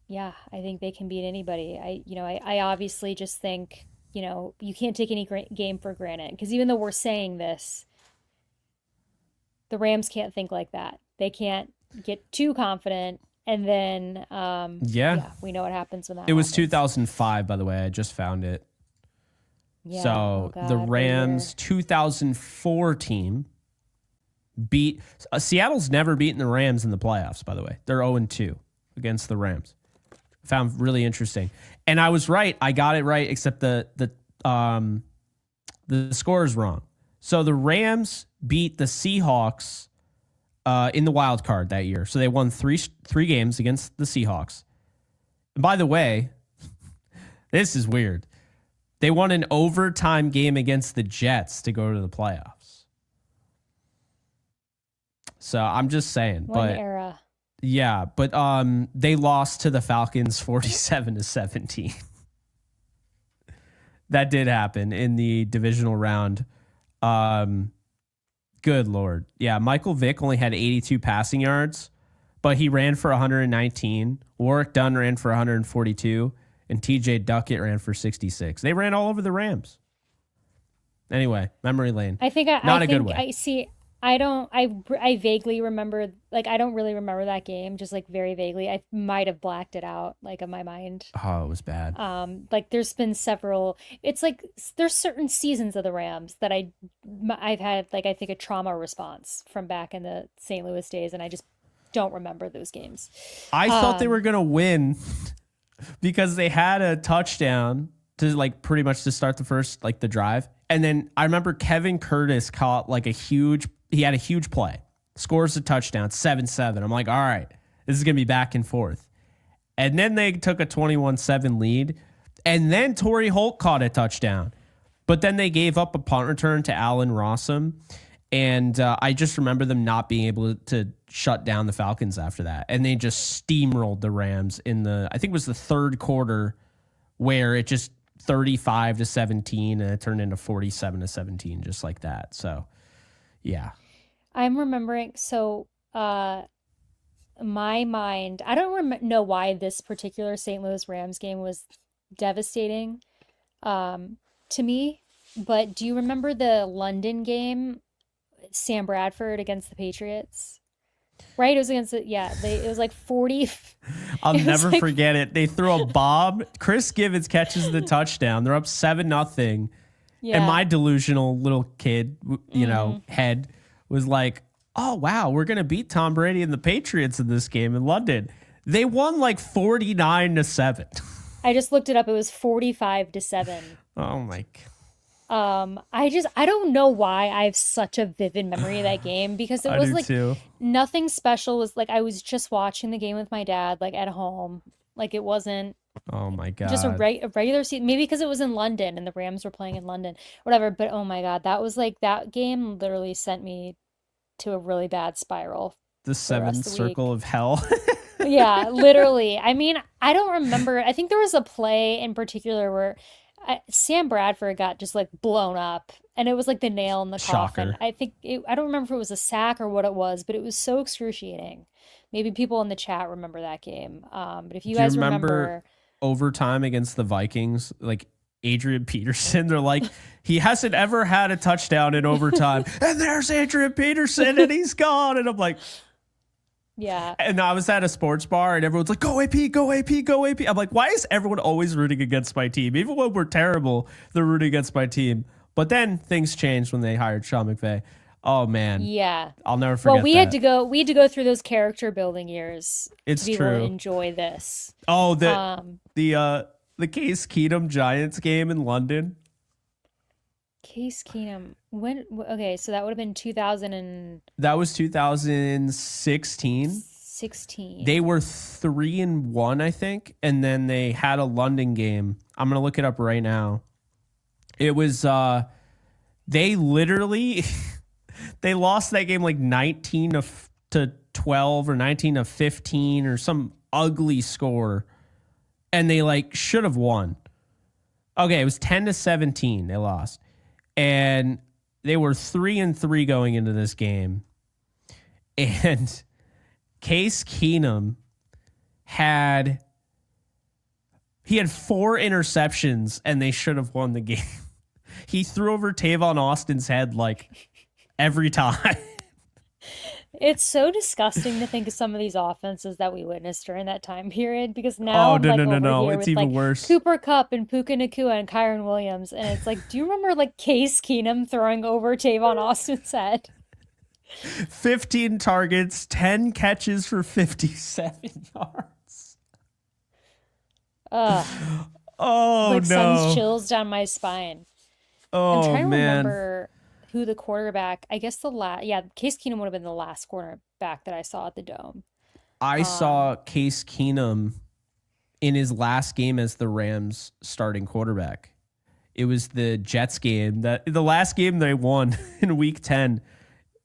I think they can beat anybody. I obviously just think, you can't take any game for granted, because even though we're saying this, the Rams can't think like that. They can't get too confident. And then, we know what happens when that happens. It was 2005, by the way. I just found it. Yeah. So the Rams 2004 team beat Seattle's never beaten the Rams in the playoffs, by the way. They're 0-2 against the Rams. Found really interesting. And I was right. I got it right, except the score is wrong. So the Rams beat the Seahawks in the wild card that year. So they won three games against the Seahawks. And by the way, this is weird. They won an overtime game against the Jets to go to the playoffs. So I'm just saying. What an era. Yeah, but they lost to the Falcons 47-17. That did happen in the divisional round. Good Lord. Yeah, Michael Vick only had 82 passing yards, but he ran for 119. Warwick Dunn ran for 142, and TJ Duckett ran for 66. They ran all over the Rams. Anyway, memory lane. I think Not a good way. I see. I vaguely remember, like, I don't really remember that game, just like very vaguely. I might have blacked it out, like, in my mind. Oh, it was bad. Like, there's been several. It's like there's certain seasons of the Rams that I've had, like, I think a trauma response from back in the St. Louis days, and I just don't remember those games. I thought they were gonna win because they had a touchdown to, like, pretty much to start the first, like, the drive, and then I remember Kevin Curtis caught like he had a huge play, scores a touchdown, 7-7. I'm like, all right, this is going to be back and forth. And then they took a 21-7 lead. And then Torrey Holt caught a touchdown. But then they gave up a punt return to Allen Rossum. And I just remember them not being able to shut down the Falcons after that. And they just steamrolled the Rams in I think it was the third quarter, where it just 35-17 and it turned into 47-17, just like that. So, yeah. I'm remembering, so my mind, I don't know why this particular St. Louis Rams game was devastating to me, but do you remember the London game, Sam Bradford against the Patriots? Right? It was against it. Yeah. It was like 40. I'll never forget it. They throw a bomb. Chris Givens catches the touchdown. They're up 7-0. Yeah. And my delusional little kid, head was like, oh, wow, we're going to beat Tom Brady and the Patriots in this game in London. They won like 49-7. I just looked it up. It was 45-7. Oh, my God. I don't know why I have such a vivid memory of that game, because it was like too. Nothing special. Was like I was just watching the game with my dad, like at home. Like it wasn't Oh my God. just a regular season. Maybe because it was in London and the Rams were playing in London, whatever. But oh my God, that game literally sent me to a really bad spiral. The seventh circle of hell. Yeah, literally. I mean, I don't remember. I think there was a play in particular where Sam Bradford got just like blown up, and it was like the nail in the coffin. Shocker. I don't remember if it was a sack or what it was, but it was so excruciating. Maybe people in the chat remember that game. But if you Do guys you remember remember overtime against the Vikings, like Adrian Peterson, they're like, he hasn't ever had a touchdown in overtime. And there's Adrian Peterson and he's gone. And I'm like, yeah. And I was at a sports bar and everyone's like, go AP, go AP, go AP. I'm like, why is everyone always rooting against my team? Even when we're terrible, they're rooting against my team. But then things changed when they hired Sean McVay. Oh man. Yeah. I'll never forget. Well, we had to go through those character building years It's to be able true. to enjoy this. Oh, the Case Keenum Giants game in London. Case Keenum. Okay, so that would have been 2016. That was 2016. They were 3-1, I think, and then they had a London game. I'm gonna look it up right now. It was they literally they lost that game like 19 to 12 or 19 to 15 or some ugly score, and they like should have won. Okay, it was 10-17. They lost, and they were 3-3 going into this game, and Case Keenum had 4 interceptions, and they should have won the game. He threw over Tavon Austin's head like every time. It's so disgusting to think of some of these offenses that we witnessed during that time period, because now I'm like over here it's with even like worse. Cooper Kupp and Puka Nacua and Kyron Williams, and it's like, do you remember like Case Keenum throwing over Tavon Austin's head? 15 targets, 10 catches for 57 yards. Oh no. sends chills down my spine. Oh, I'm trying to man. remember who the quarterback, I guess Case Keenum would have been the last cornerback that I saw at the Dome. I Um, saw Case Keenum in his last game as the Rams starting quarterback. It was the Jets game, that the last game they won in week 10.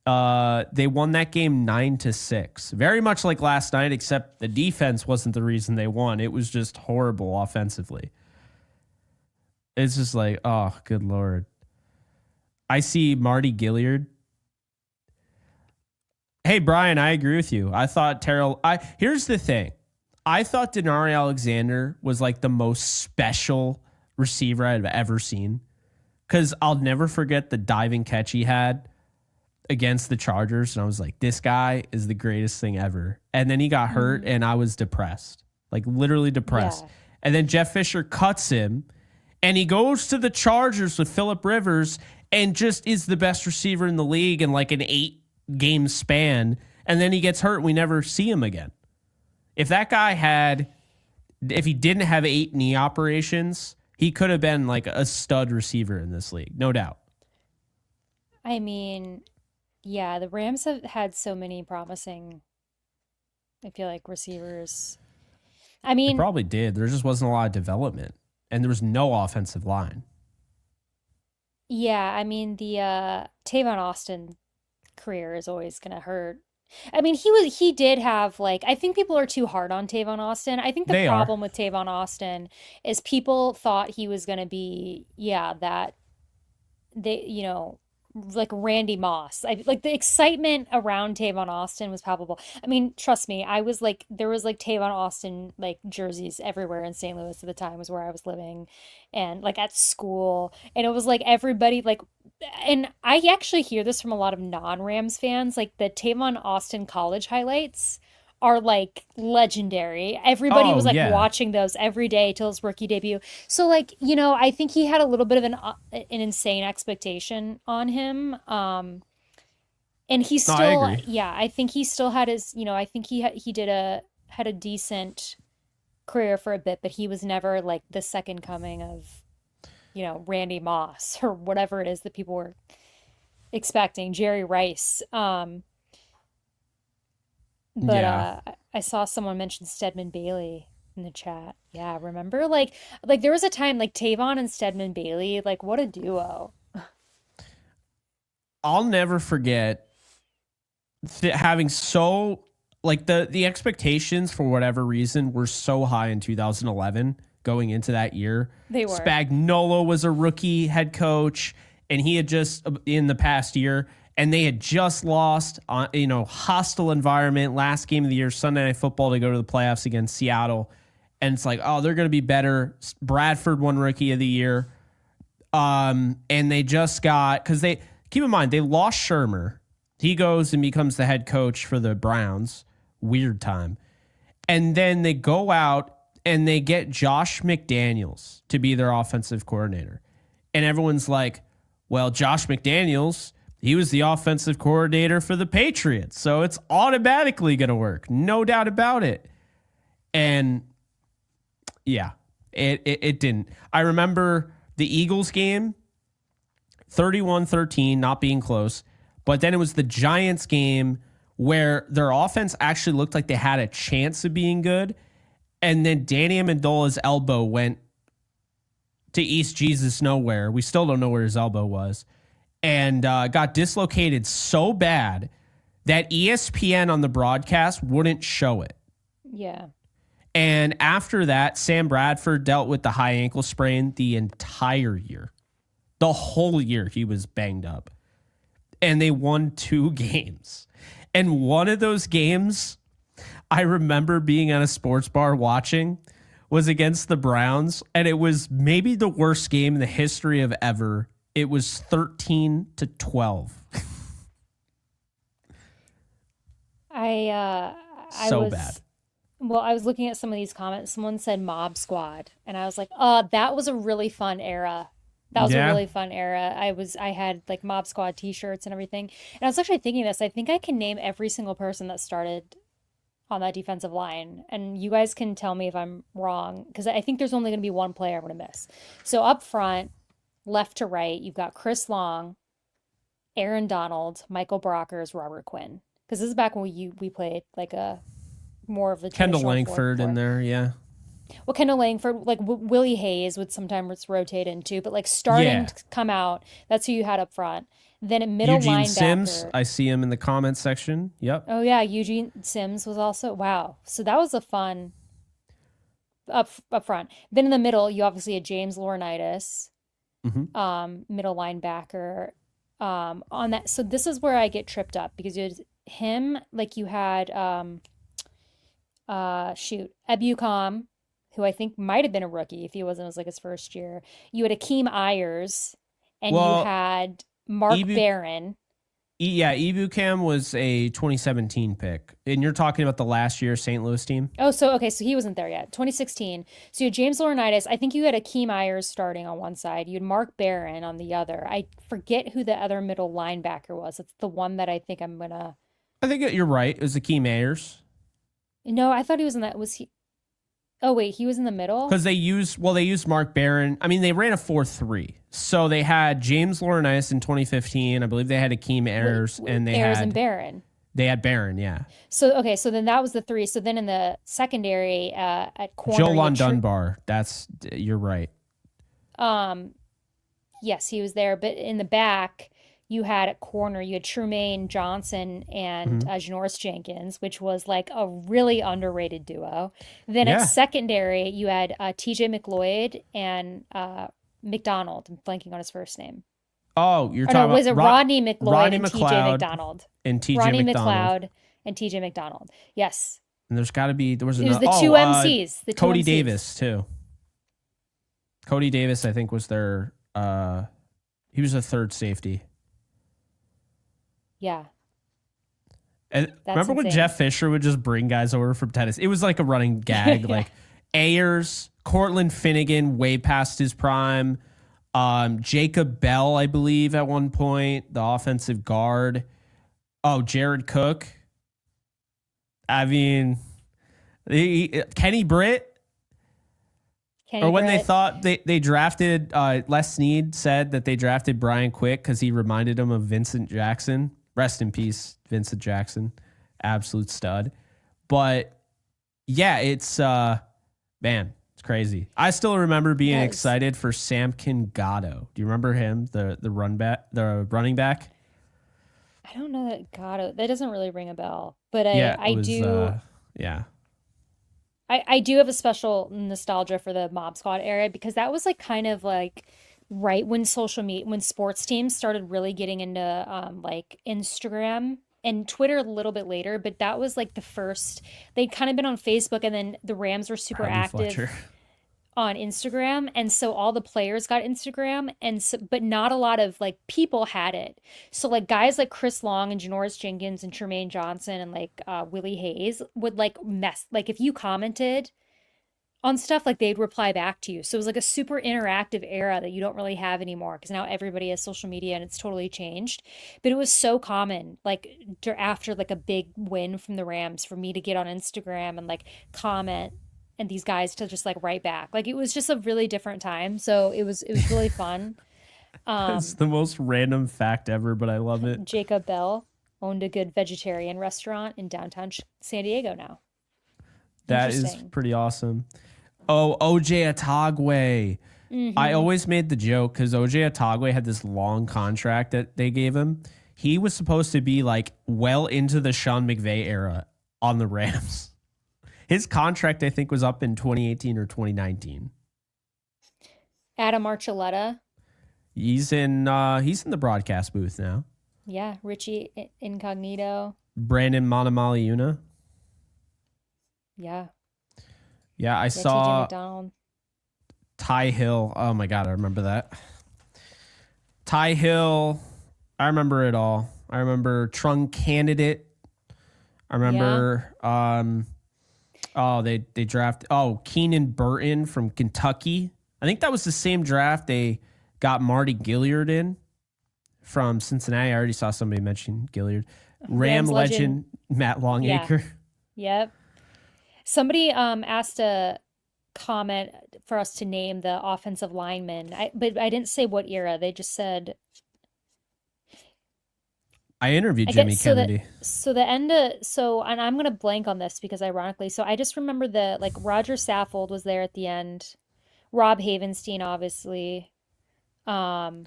They won that game 9-6. Very much like last night, except the defense wasn't the reason they won. It was just horrible offensively. It's just like, oh, good Lord. I see Marty Gilliard. Hey, Brian, I agree with you. I thought Terrell. Here's the thing. I thought Denari Alexander was like the most special receiver I've ever seen. Because I'll never forget the diving catch he had against the Chargers. And I was like, this guy is the greatest thing ever. And then he got hurt and I was depressed. Like literally depressed. yeah. And then Jeff Fisher cuts him and he goes to the Chargers with Phillip Rivers and just is the best receiver in the league in like an 8-game span. And then he gets hurt. We never see him again. If he didn't have 8 knee operations, he could have been like a stud receiver in this league, no doubt. I mean, yeah, the Rams have had so many promising, I feel like, receivers. I They mean, probably did. There just wasn't a lot of development, and there was no offensive line. yeah, I mean the Tavon Austin career is always gonna hurt. I mean, he did have like I think people are too hard on Tavon Austin. I think the They are. problem with Tavon Austin is people thought he was gonna be, yeah, that they, like Randy Moss. Like the excitement around Tavon Austin was palpable. I mean, trust me, I was like, there was like Tavon Austin like jerseys everywhere in St. Louis at the time was where I was living, and like at school, and it was like everybody like, and I actually hear this from a lot of non-Rams fans, like the Tavon Austin college highlights are like legendary. Everybody was Oh like yeah. watching those every day till his rookie debut. So like, I think he had a little bit of an insane expectation on him. And he No, I still, agree. yeah, I think he still had his, I think he had a decent career for a bit, but he was never like the second coming of, Randy Moss or whatever it is that people were expecting, Jerry Rice. But Yeah. I saw someone mention Stedman Bailey in the chat. Yeah, remember like there was a time like Tavon and Stedman Bailey, like what a duo. I'll never forget having so like the expectations for whatever reason were so high in 2011 going into that year. They were. Spagnuolo was a rookie head coach, and he had just in the past year, and they had just lost on hostile environment last game of the year, Sunday Night Football, to go to the playoffs against Seattle, and it's like, oh, they're going to be better. Bradford won Rookie of the Year, and they just got because they keep in mind they lost Shermer. He goes and becomes the head coach for the Browns. Weird time. And then they go out and they get Josh McDaniels to be their offensive coordinator. And everyone's like, well, Josh McDaniels, he was the offensive coordinator for the Patriots. So it's automatically going to work. No doubt about it. And yeah, it didn't. I remember the Eagles game, 31-13, not being close. But then it was the Giants game where their offense actually looked like they had a chance of being good. And then Danny Amendola's elbow went to East Jesus nowhere. We still don't know where his elbow was. And got dislocated so bad that ESPN on the broadcast wouldn't show it. Yeah. And after that, Sam Bradford dealt with the high ankle sprain the entire year. The whole year he was banged up. And they won 2 games. And one of those games, I remember being at a sports bar watching, was against the Browns. And it was maybe the worst game in the history of ever. It was 13-12. I So was bad. Well, I was looking at some of these comments. Someone said Mob Squad, and I was like, that was a really fun era. That was a Yeah. really fun era. I had like Mob Squad t-shirts and everything. And I was actually thinking this. I think I can name every single person that started on that defensive line. And you guys can tell me if I'm wrong, because I think there's only going to be one player I'm going to miss. So up front, left to right, you've got Chris Long, Aaron Donald, Michael Brockers, Robert Quinn. Because this is back when we played like a more of the Kendall traditional Langford in 4-4. there, yeah. Well, Kendall Langford, like Willie Hayes would sometimes rotate into, but like starting Yeah. to come out, that's who you had up front. Then a middle Eugene Sims, linebacker. I see him in the comments section. Yep. Oh yeah, Eugene Sims was also wow. So that was a fun up front. Then in the middle, you obviously had James Laurinaitis, Hmm. middle linebacker. On that, so this is where I get tripped up because you had him, like you had Ebukam, who I think might have been a rookie if he wasn't, it was like his first year. You had Akeem Ayers, and you Well, had Mark Ebu, Barron. yeah, Ebukam was a 2017 pick. And you're talking about the last year St. Louis team? Oh, so okay, so he wasn't there yet. 2016. So you had James Laurinaitis. I think you had Akeem Ayers starting on one side. You had Mark Barron on the other. I forget who the other middle linebacker was. It's the one that I think I'm gonna. I think you're right. It was Akeem Ayers. No, I thought he was in that. Was he? Oh wait, he was in the middle. Because they used Mark Barron. I mean, they ran a 4-3. So they had James Laurinaitis in 2015. I believe they had Akeem Ayers, and Ayers and Barron. they had Barron, yeah. So okay, so then that was the three. So then in the secondary at corner, Joe you Lon had Dunbar. You're right. um, yes, he was there. But in the back, you had at corner, you had Trumaine Johnson and Hmm. Janoris Jenkins, which was like a really underrated duo. Then at Yeah. secondary, you had TJ McLeod and McDonald. I'm blanking on his first name. Oh, you're Or no, talking was it about Rodney McLeod Rodney and TJ McLeod McDonald? and TJ Rodney McDonald. McLeod and TJ McDonald. Yes. And there was It was another. the two MCs. The two Cody MCs. Davis too. Cody Davis, I think, was their. He was a third safety. Yeah. And remember when insane. Jeff Fisher would just bring guys over from tennis? It was like a running gag. Yeah. Like Ayers, Cortland Finnegan, way past his prime. Jacob Bell, I believe, at one point, the offensive guard. Oh, Jared Cook. I mean, Kenny Britt. Kenny Or when they Britt. thought they drafted, Les Snead said that they drafted Brian Quick because he reminded him of Vincent Jackson. Rest in peace, Vincent Jackson. Absolute stud. But yeah, it's, man, it's crazy. I still remember being Yes. excited for Sam Gatto. Do you remember him, the running back? I don't know that that doesn't really ring a bell, but Yeah, I it was, do yeah. I do have a special nostalgia for the Mob Squad era because that was like kind of like right when when sports teams started really getting into like Instagram and Twitter a little bit later, but that was like the first. They'd kind of been on Facebook, and then the Rams were super Rowdy active Fletcher. on Instagram, and so all the players got Instagram, and so, but not a lot of like people had it. So like guys like Chris Long and Janoris Jenkins and Tremaine Johnson and like Willie Hayes would like mess like if you commented on stuff, like they'd reply back to you. So it was like a super interactive era that you don't really have anymore because now everybody has social media and it's totally changed. But it was so common, like after like a big win from the Rams, for me to get on Instagram and like comment and these guys to just like write back. Like it was just a really different time. So it was really fun. It's the most random fact ever, but I love it. Jacob Bell owned a good vegetarian restaurant in downtown San Diego now. That is Interesting. pretty awesome. Oh, OJ Atogwe. I always made the joke because OJ Atogwe had this long contract that they gave him. He was supposed to be like well into the Sean McVay era on the Rams. His contract, I think, was up in 2018 or 2019. Adam Archuleta. He's in the broadcast booth now. Yeah, Richie Incognito. Brandon Manamaliuna. Yeah. Yeah, I Yeah, TJ saw McDonald. Ty Hill. Oh my God, I remember that. Ty Hill. I remember it all. I remember Trung Candidate. I remember they drafted Keenan Burton from Kentucky. I think that was the same draft they got Marty Gilliard in from Cincinnati. I already saw somebody mention Gilliard. Ram Rams legend Matt Longacre. Yep. Somebody asked a comment for us to name the offensive lineman. But I didn't say what era. They just said I interviewed I Jimmy guess so Kennedy. the end of and I'm gonna blank on this because ironically, so I just remember the like Roger Saffold was there at the end, Rob Havenstein, obviously. Um,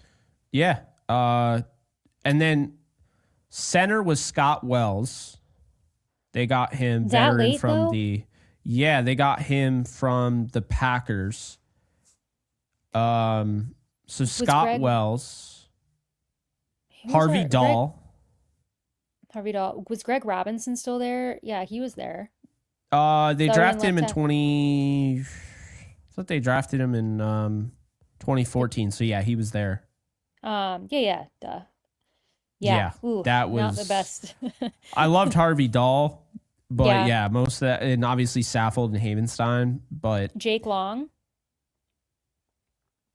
Yeah. And then center was Scott Wells. They got him that veteran late from though? they got him from the Packers. So Was Scott Greg Wells, who was Harvey our Greg Dahl. Harvey Dahl, was Greg Robinson still there? Yeah, he was there. They Starting drafted him left in tackle. 20. I thought they drafted him in 2014. So yeah, he was there. Yeah, duh. Yeah. Yeah, Ooh, that not the was. best. I loved Harvey Dahl, but Yeah. yeah, most of that, and obviously Saffold and Havenstein. But Jake Long.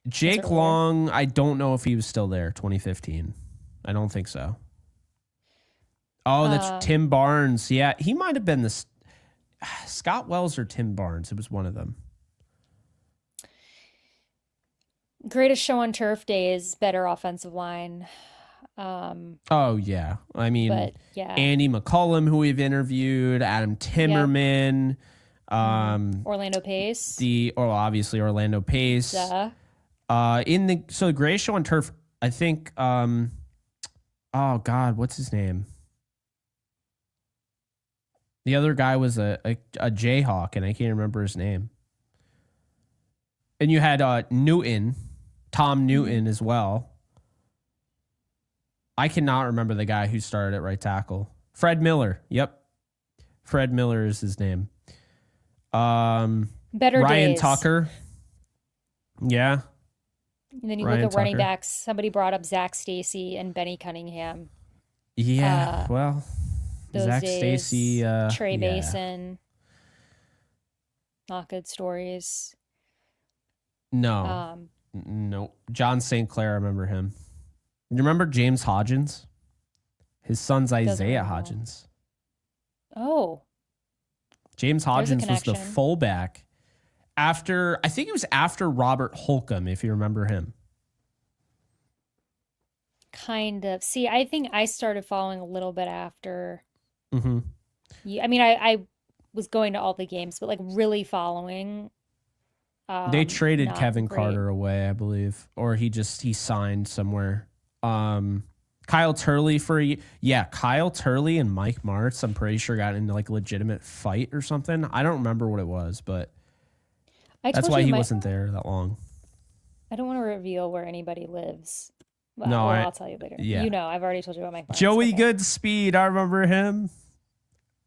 Jake earlier. Long, I don't know if he was still there 2015. I don't think so. Oh, that's Tim Barnes. Yeah, he might have been this Scott Wells or Tim Barnes. It was one of them. Greatest show on turf days, better offensive line. Oh yeah, I mean But yeah. Andy McCullum, who we've interviewed, Adam Timmerman, Orlando Pace. Obviously Orlando Pace. Duh. The greatest show on turf, I think. Oh God, what's his name? The other guy was a Jayhawk, and I can't remember his name. And you had Tom Newton as well. I cannot remember the guy who started at right tackle. Fred Miller. Yep. Fred Miller is his name. Better Ryan days. Tucker. Yeah. And then you Ryan look at running Tucker. backs. Somebody brought up Zach Stacy and Benny Cunningham. Yeah. Well, Those Zach days. Stacy. Trey yeah. Mason. Not good stories. No. No. John St. Clair, I remember him. You remember James Hodgins? His son's Isaiah ring a bell. Hodgins. Oh, James There's a Hodgins was the connection. fullback I think it was after Robert Holcomb, if you remember him. kind of. See, I think I started following a little bit after Mm-hmm. you. I mean, I was going to all the games, but like really following. They traded not Kevin great. Carter away, I believe, or he signed somewhere. Kyle Turley Kyle Turley and Mike Martz, I'm pretty sure got into like a legitimate fight or something. I don't remember what it was, but I that's told why you he my- wasn't there that long. I don't want to reveal where anybody lives. Well, No, I'll tell you later. yeah. You know, I've already told you about Mike Barnes. Joey Okay. Goodspeed, I remember him.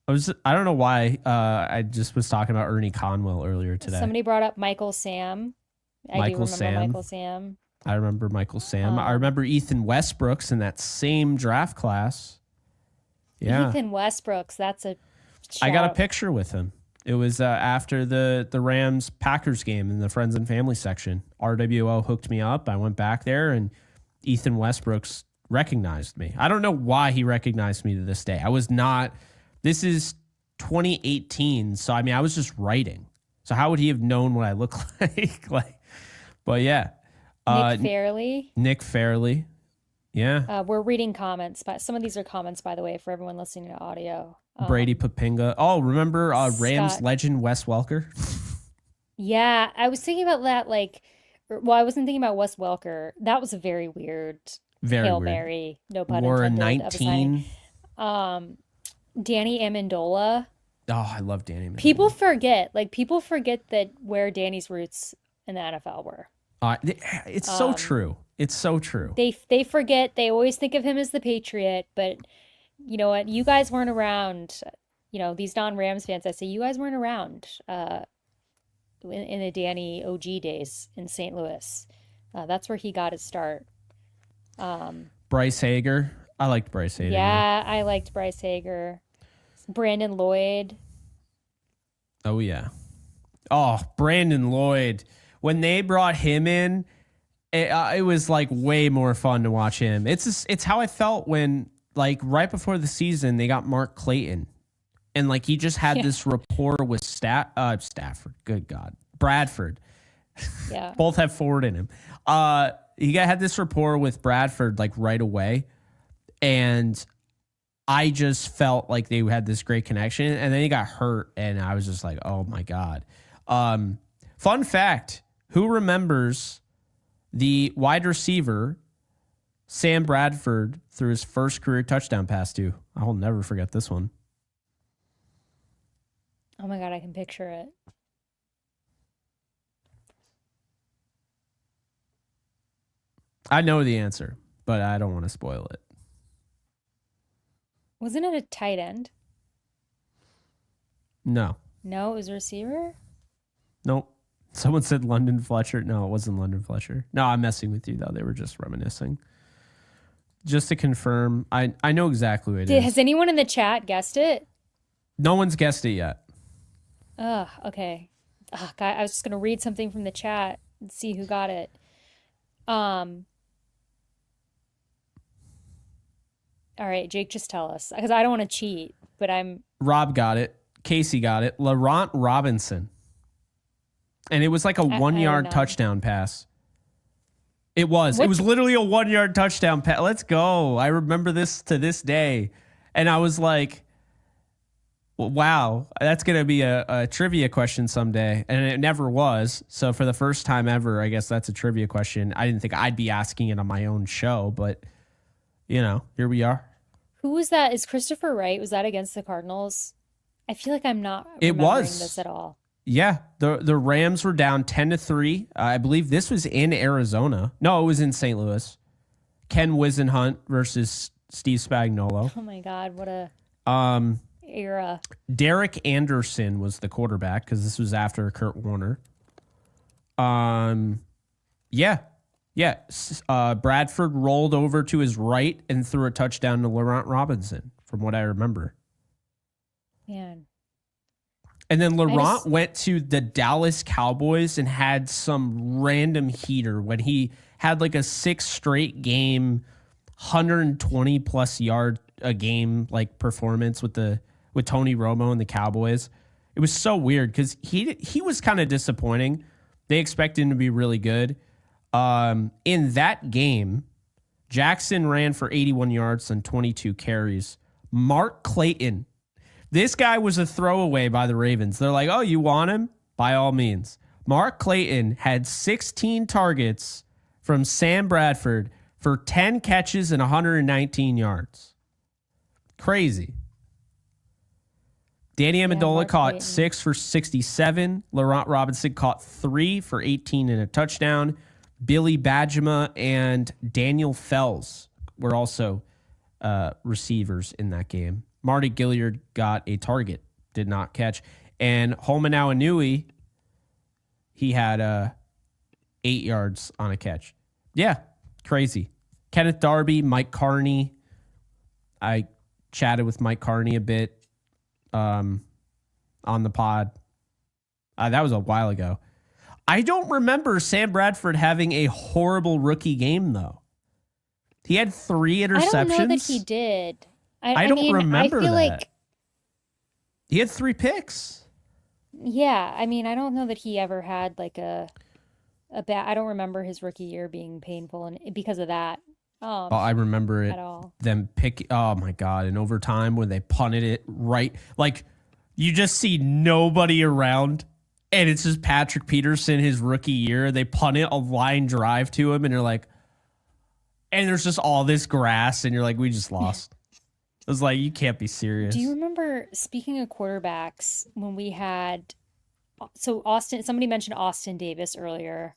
I don't know why I just was talking about Ernie Conwell earlier today. Somebody brought up Michael Sam. I do Michael remember Sam. Michael Sam. I remember Michael Sam. I remember Ethan Westbrooks in that same draft class. Yeah. Ethan Westbrooks. That's a I got a shout. picture with him. It was after the Rams Packers game in the friends and family section. RWO hooked me up. I went back there and Ethan Westbrooks recognized me. I don't know why he recognized me to this day. This is 2018. So, I mean, I was just writing. So how would he have known what I look like? But yeah. Nick Fairley. Nick Fairley. Yeah. We're reading comments, but some of these are comments, by the way, for everyone listening to audio. Brady Papinga. Oh, remember Rams Scott. legend Wes Welker? Yeah, I was thinking about that. I wasn't thinking about Wes Welker. That was a very weird Very Hail weird. Mary, no pun Wore a intended. of a signing. 19. Danny Amendola. Oh, I love Danny. Amendola. People forget that where Danny's roots in the NFL were. It's so true. It's so true. They forget. They always think of him as the Patriot, but you know what? You guys weren't around. You know, these non-Rams fans, I say, you guys weren't around in the Danny OG days in St. Louis. That's where he got his start. Bryce Hager. I liked Bryce Hager. Yeah, I liked Bryce Hager. Brandon Lloyd. Oh, yeah. Oh, Brandon Lloyd. When they brought him in, it was like way more fun to watch him. It's how I felt when, like, right before the season, they got Mark Clayton. And, like, he just had this rapport with Stafford. Good God. Bradford. Yeah. Both have Ford in him. He had this rapport with Bradford, like, right away. And I just felt like they had this great connection, and then he got hurt, and I was just like, oh my God. Fun fact, who remembers the wide receiver Sam Bradford threw his first career touchdown pass to? I'll never forget this one. Oh my God, I can picture it. I know the answer, but I don't want to spoil it. Wasn't it a tight end? No. No, it was a receiver? Nope. Someone said London Fletcher. No, it wasn't London Fletcher. No, I'm messing with you, though. They were just reminiscing. Just to confirm, I know exactly who it is. Has anyone in the chat guessed it? No one's guessed it yet. Ugh, okay. Ugh, God, I was just going to read something from the chat and see who got it. All right, Jake, just tell us, because I don't want to cheat, but Rob got it. Casey got it. Laurent Robinson. And it was like a 1 yard touchdown pass. It was. It was literally a 1 yard touchdown pass. Let's go. I remember this to this day. And I was like, wow, that's going to be a trivia question someday. And it never was. So for the first time ever, I guess that's a trivia question. I didn't think I'd be asking it on my own show, but you know, here we are. Who was that? Is Christopher Wright? Was that against the Cardinals? I feel like I'm not remembering this at all. Yeah, the Rams were down 10-3. I believe this was in Arizona. No, it was in St. Louis. Ken Wisenhunt versus Steve Spagnuolo. Oh my God, what a era. Derek Anderson was the quarterback because this was after Kurt Warner. Yeah. Bradford rolled over to his right and threw a touchdown to Laurent Robinson, from what I remember. Man. And then Laurent went to the Dallas Cowboys and had some random heater when he had like a 6 straight game, 120 plus yard a game like performance with Tony Romo and the Cowboys. It was so weird because he was kind of disappointing. They expected him to be really good. In that game, Jackson ran for 81 yards and 22 carries. Mark Clayton. This guy was a throwaway by the Ravens. They're like, oh, you want him? By all means. Mark Clayton had 16 targets from Sam Bradford for 10 catches and 119 yards. Crazy. Danny Amendola caught Clayton. 6 for 67. Laurent Robinson caught 3 for 18 and a touchdown. Billy Badgema and Daniel Fells were also receivers in that game. Marty Gilliard got a target, did not catch. And Holman Awanui, he had 8 yards on a catch. Yeah, crazy. Kenneth Darby, Mike Carney. I chatted with Mike Carney a bit on the pod. That was a while ago. I don't remember Sam Bradford having a horrible rookie game, though. He had 3 interceptions. I don't know that he did. I don't remember I feel that. like he had 3 picks. Yeah, I mean, I don't know that he ever had like a bad. I don't remember his rookie year being painful, and because of that. I remember it. Them pick. Oh my God! In overtime when they punted it right, like you just see nobody around, and it's just Patrick Peterson his rookie year. They punt it a line drive to him, and you're like, and there's just all this grass, and you're like, we just lost. I was like, you can't be serious. Do you remember, speaking of quarterbacks, when we had, somebody mentioned Austin Davis earlier,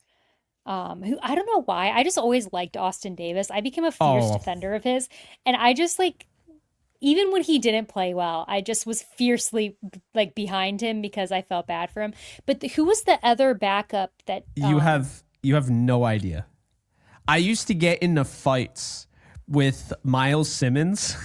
who I don't know why. I just always liked Austin Davis. I became a fierce defender of his. And I just even when he didn't play well, I just was fiercely behind him because I felt bad for him. But who was the other backup that you have no idea. I used to get into fights with Miles Simmons.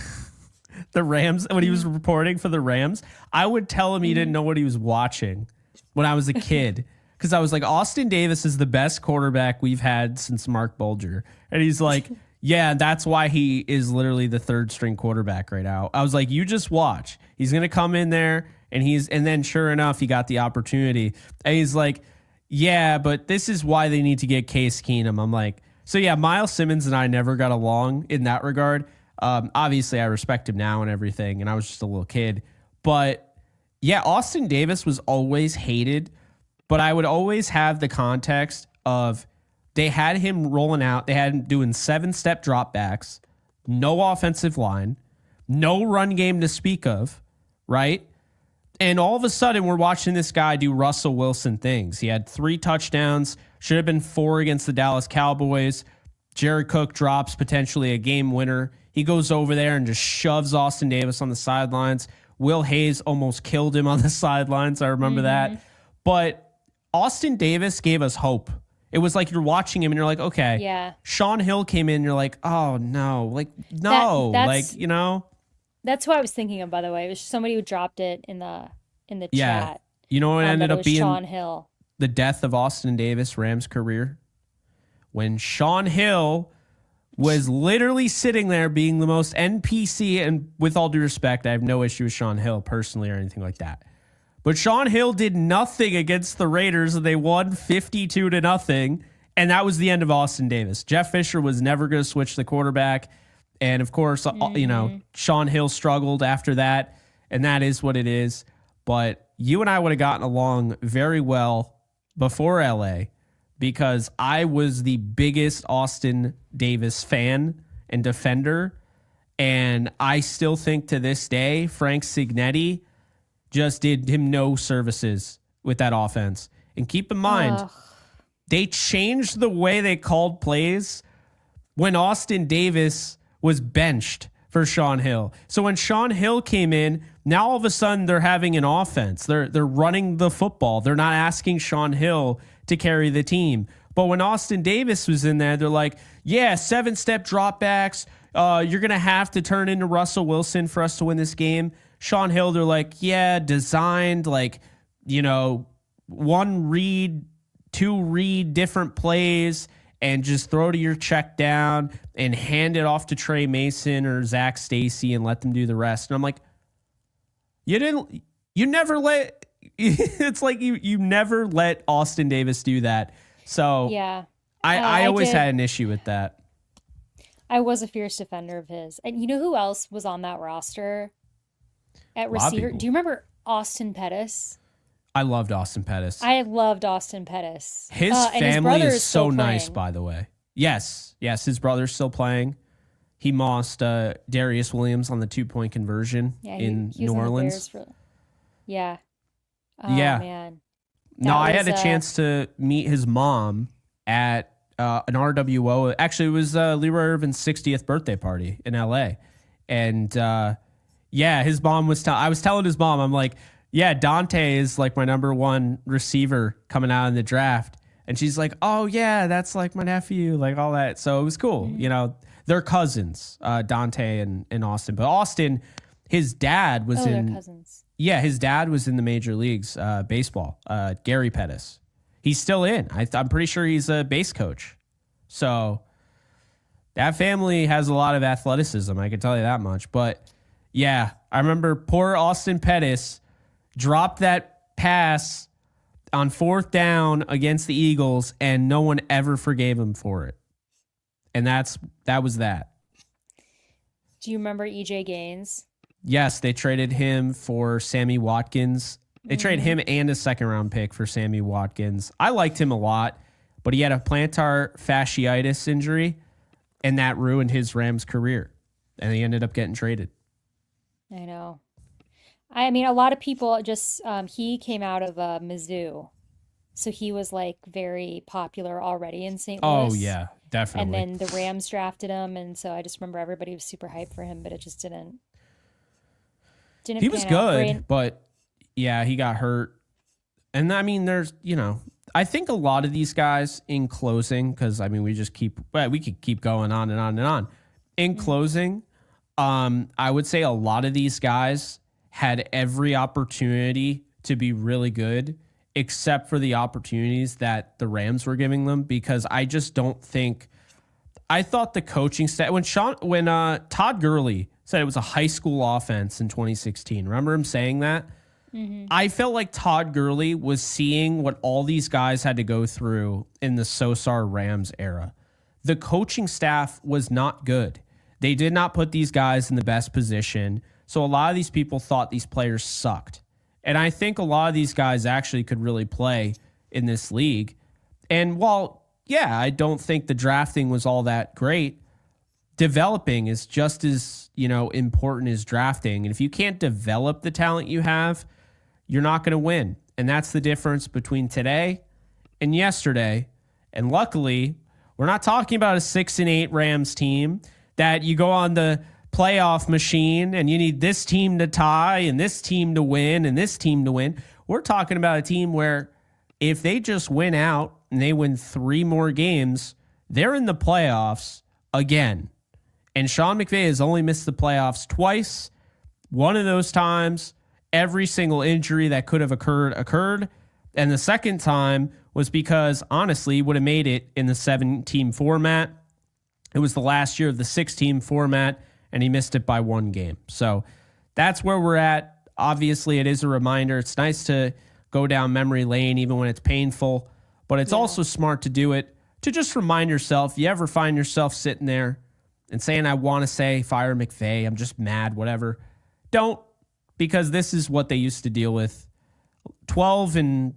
The Rams, when he was reporting for the Rams, I would tell him he didn't know what he was watching when I was a kid. Because I was like, Austin Davis is the best quarterback we've had since Mark Bulger. And he's like, yeah, that's why he is literally the 3rd string quarterback right now. I was like, you just watch. He's going to come in there and then sure enough, he got the opportunity. And he's like, yeah, but this is why they need to get Case Keenum. I'm like, so yeah, Miles Simmons and I never got along in that regard. Obviously, I respect him now and everything, and I was just a little kid. But yeah, Austin Davis was always hated, but I would always have the context of they had him rolling out. They had him doing 7-step dropbacks, no offensive line, no run game to speak of, right? And all of a sudden, we're watching this guy do Russell Wilson things. He had 3 touchdowns, should have been 4 against the Dallas Cowboys. Jared Cook drops potentially a game winner. He goes over there and just shoves Austin Davis on the sidelines. Will Hayes almost killed him on the sidelines. I remember that. But Austin Davis gave us hope. It was like you're watching him and you're like, okay. Yeah. Sean Hill came in and you're like, oh, no. Like, no. That's Like. That's what I was thinking of, by the way. It was somebody who dropped it in the Yeah. chat. You know what ended That it up was being Sean Hill. the death of Austin Davis' Rams career? When Sean Hill was literally sitting there being the most NPC, and with all due respect, I have no issue with Sean Hill personally or anything like that. But Sean Hill did nothing against the Raiders, and they won 52-0, and that was the end of Austin Davis. Jeff Fisher was never going to switch the quarterback, and of course, Sean Hill struggled after that, and that is what it is. But you and I would have gotten along very well before LA, because I was the biggest Austin Davis fan and defender. And I still think to this day, Frank Signetti just did him no services with that offense. And keep in mind, they changed the way they called plays when Austin Davis was benched for Sean Hill. So when Sean Hill came in, now all of a sudden they're having an offense. They're running the football. They're not asking Sean Hill to carry the team. But when Austin Davis was in there, they're like, yeah, 7-step dropbacks. You're going to have to turn into Russell Wilson for us to win this game. Sean Hill, they're like, yeah, designed like, 1 read, 2 read different plays and just throw to your check down and hand it off to Trey Mason or Zach Stacy and let them do the rest. And I'm like, it's like you never let Austin Davis do that. So yeah, I always had an issue with that. I was a fierce defender of his. And you know who else was on that roster at receiver? Do you remember Austin Pettis? I loved Austin Pettis. I loved Austin Pettis. His family is so nice, by the way. Yes, his brother's still playing. He mossed Darius Williams on the 2-point conversion in New Orleans. Yeah. Oh, yeah. Man. I had a chance to meet his mom at an RWO. Actually, it was Leroy Irvin's 60th birthday party in LA. And his mom was I was telling his mom, I'm like, yeah, Dante is like my number 1 receiver coming out in the draft. And she's like, oh, yeah, that's like my nephew, like all that. So it was cool. Mm-hmm. They're cousins, Dante and Austin. But Austin, his dad was they're cousins. Yeah, his dad was in the major leagues, baseball, Gary Pettis. He's still in. I'm pretty sure he's a base coach. So that family has a lot of athleticism, I can tell you that much. But yeah, I remember poor Austin Pettis dropped that pass on 4th down against the Eagles, and no one ever forgave him for it. And that was that. Do you remember EJ Gaines? Yes, they traded him for Sammy Watkins. They traded him and a 2nd-round pick for Sammy Watkins. I liked him a lot, but he had a plantar fasciitis injury, and that ruined his Rams career. And he ended up getting traded. I know. I mean, a lot of people just, he came out of Mizzou. So he was like very popular already in St. Louis. Oh, yeah, definitely. And then the Rams drafted him. And so I just remember everybody was super hyped for him, but it just didn't he was good, but yeah, he got hurt. And I mean, there's, I think a lot of these guys in closing, because I mean, we could keep going on and on and on. In closing, I would say a lot of these guys had every opportunity to be really good, except for the opportunities that the Rams were giving them, because I just don't think, I thought the coaching staff, when Todd Gurley said it was a high school offense in 2016. Remember him saying that? Mm-hmm. I felt like Todd Gurley was seeing what all these guys had to go through in the Sosar Rams era. The coaching staff was not good. They did not put these guys in the best position. So a lot of these people thought these players sucked. And I think a lot of these guys actually could really play in this league. And while, yeah, I don't think the drafting was all that great, developing is just as, important as drafting. And if you can't develop the talent you have, you're not going to win. And that's the difference between today and yesterday. And luckily, we're not talking about a 6-8 Rams team that you go on the playoff machine and you need this team to tie and this team to win and this team to win. We're talking about a team where if they just win out and they win 3 more games, they're in the playoffs again. And Sean McVay has only missed the playoffs twice. One of those times, every single injury that could have occurred. And the second time was because, honestly, he would have made it in the 7-team format. It was the last year of the 6-team format, and he missed it by 1 game. So that's where we're at. Obviously, it is a reminder. It's nice to go down memory lane, even when it's painful. But it's also smart to do it to just remind yourself, you ever find yourself sitting there and saying, I want to say, fire McVay, I'm just mad, whatever. Don't, because this is what they used to deal with. 12-4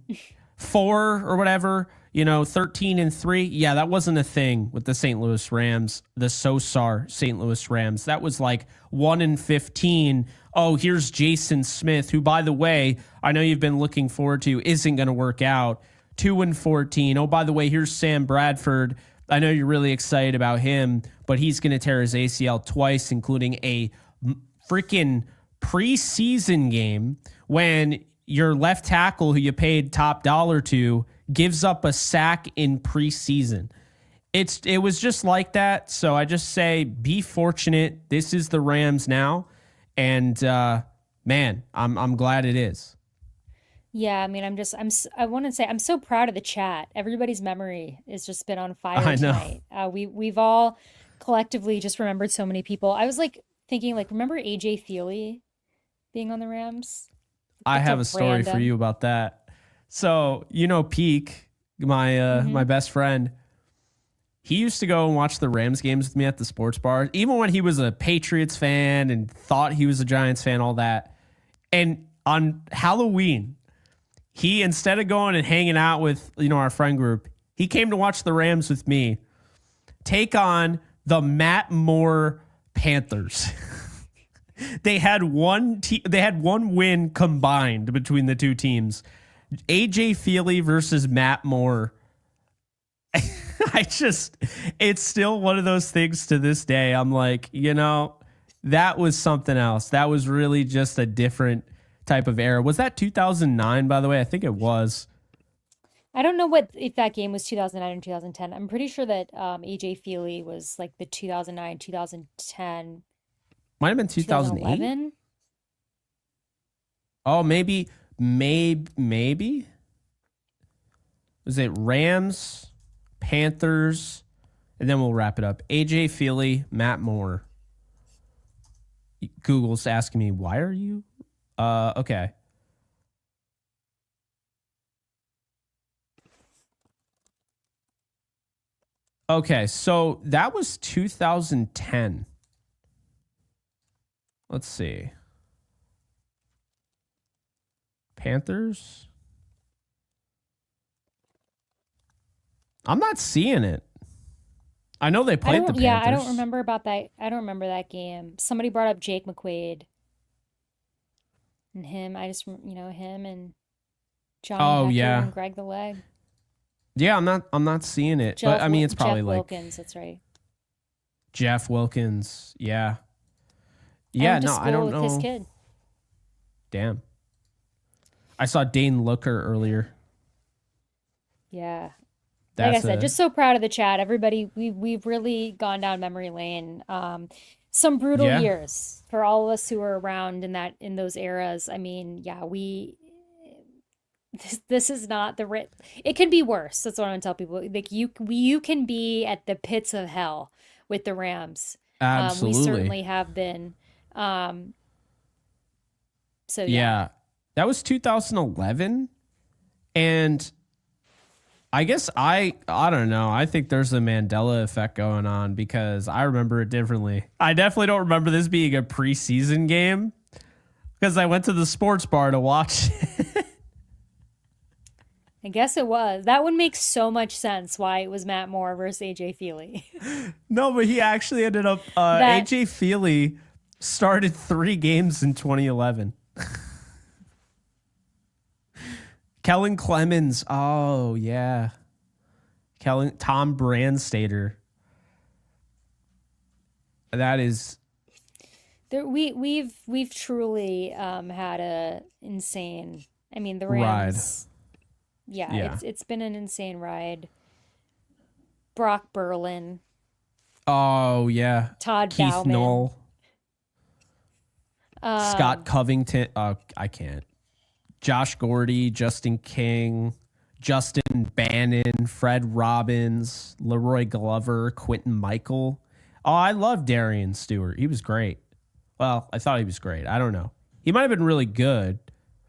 or whatever, 13-3. Yeah, that wasn't a thing with the St. Louis Rams, the SOSAR St. Louis Rams. That was like 1-15. Oh, here's Jason Smith, who, by the way, I know you've been looking forward to, isn't going to work out. 2-14. Oh, by the way, here's Sam Bradford. I know you're really excited about him, but he's going to tear his ACL twice, including a freaking preseason game when your left tackle, who you paid top dollar to, gives up a sack in preseason. It was just like that. So I just say, be fortunate. This is the Rams now, and man, I'm glad it is. Yeah, I mean, I want to say I'm so proud of the chat. Everybody's memory has just been on fire I know. tonight. We've all collectively just remembered so many people. I was thinking, remember AJ Feely being on the Rams? I That's have a story for you about that. So, Peak, my best friend, he used to go and watch the Rams games with me at the sports bar, even when he was a Patriots fan and thought he was a Giants fan, all that. And on Halloween, he, instead of going and hanging out with, our friend group, he came to watch the Rams with me take on the Matt Moore Panthers. They had one win combined between the two teams. AJ Feely versus Matt Moore. It's still one of those things to this day. I'm like, that was something else. That was really just a different type of era. Was that 2009, by the way? I think it was. I don't know if that game was 2009 or 2010. I'm pretty sure that AJ Feely was the 2009, 2010. Might have been 2008. 2011? Oh, maybe. Was it Rams, Panthers, and then we'll wrap it up. AJ Feely, Matt Moore. Google's asking me, why are you? Okay. Okay, so that was 2010. Let's see. Panthers? I'm not seeing it. I know they played the Panthers. Yeah, I don't remember about that. I don't remember that game. Somebody brought up Jake McQuaid. And him, him and John Hector and Greg the Leg. Yeah, I'm not seeing it. But I mean, it's probably Jeff Wilkins, that's right. Jeff Wilkins, yeah. Yeah, no, I don't know. His kid. Damn. I saw Dane Looker earlier. Yeah. Like I said, just so proud of the chat. Everybody, we've really gone down memory lane. Some brutal years for all of us who were around in those eras. I mean, yeah, this is not it can be worse. That's what I'm gonna tell people. You can be at the pits of hell with the Rams. Absolutely. We certainly have been. So yeah, that was 2011, and I guess I don't know. I think there's a Mandela effect going on because I remember it differently. I definitely don't remember this being a preseason game because I went to the sports bar to watch it. I guess it was. That would make so much sense why it was Matt Moore versus AJ Feely. No, but he actually ended up That- AJ Feely started 3 games in 2011. Kellen Clemens. Oh, yeah. Tom Brandstater. That is we've truly had a insane. I mean, the ride. Rams. Yeah, Yeah. it's been an insane ride. Brock Berlin, Oh, yeah. Todd Keith Bauman. Knoll. Scott Covington. I can't. Josh Gordy, Justin King, Justin Bannon, Fred Robbins, Leroy Glover, Quentin Michael. Oh, I love Darian Stewart. He was great. Well, I thought he was great. I don't know. He might have been really good.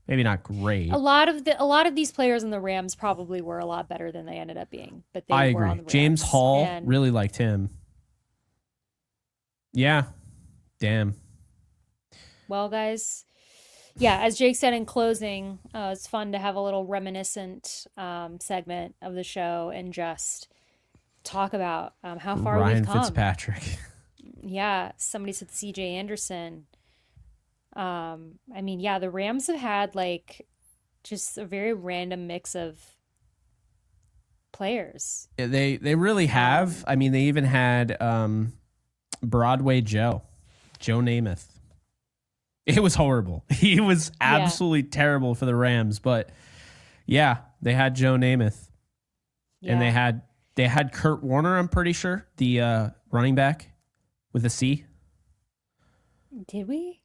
Maybe not great. A lot of these players in the Rams probably were a lot better than they ended up being, but they I were agree. on the Rams. James Hall, And really liked him. Yeah. Damn. well, guys, yeah, as Jake said in closing, it's fun to have a little reminiscent segment of the show and just talk about how far Ryan we've come. Fitzpatrick. Yeah, somebody said CJ Anderson. I mean, yeah, the Rams have had like just a very random mix of players. Yeah, they really have. I mean, they even had Broadway Joe Namath. It was horrible. He was absolutely terrible for the Rams, but yeah, they had Joe Namath. And Yeah. they had Kurt Warner, I'm pretty sure, the running back with a C. Did we?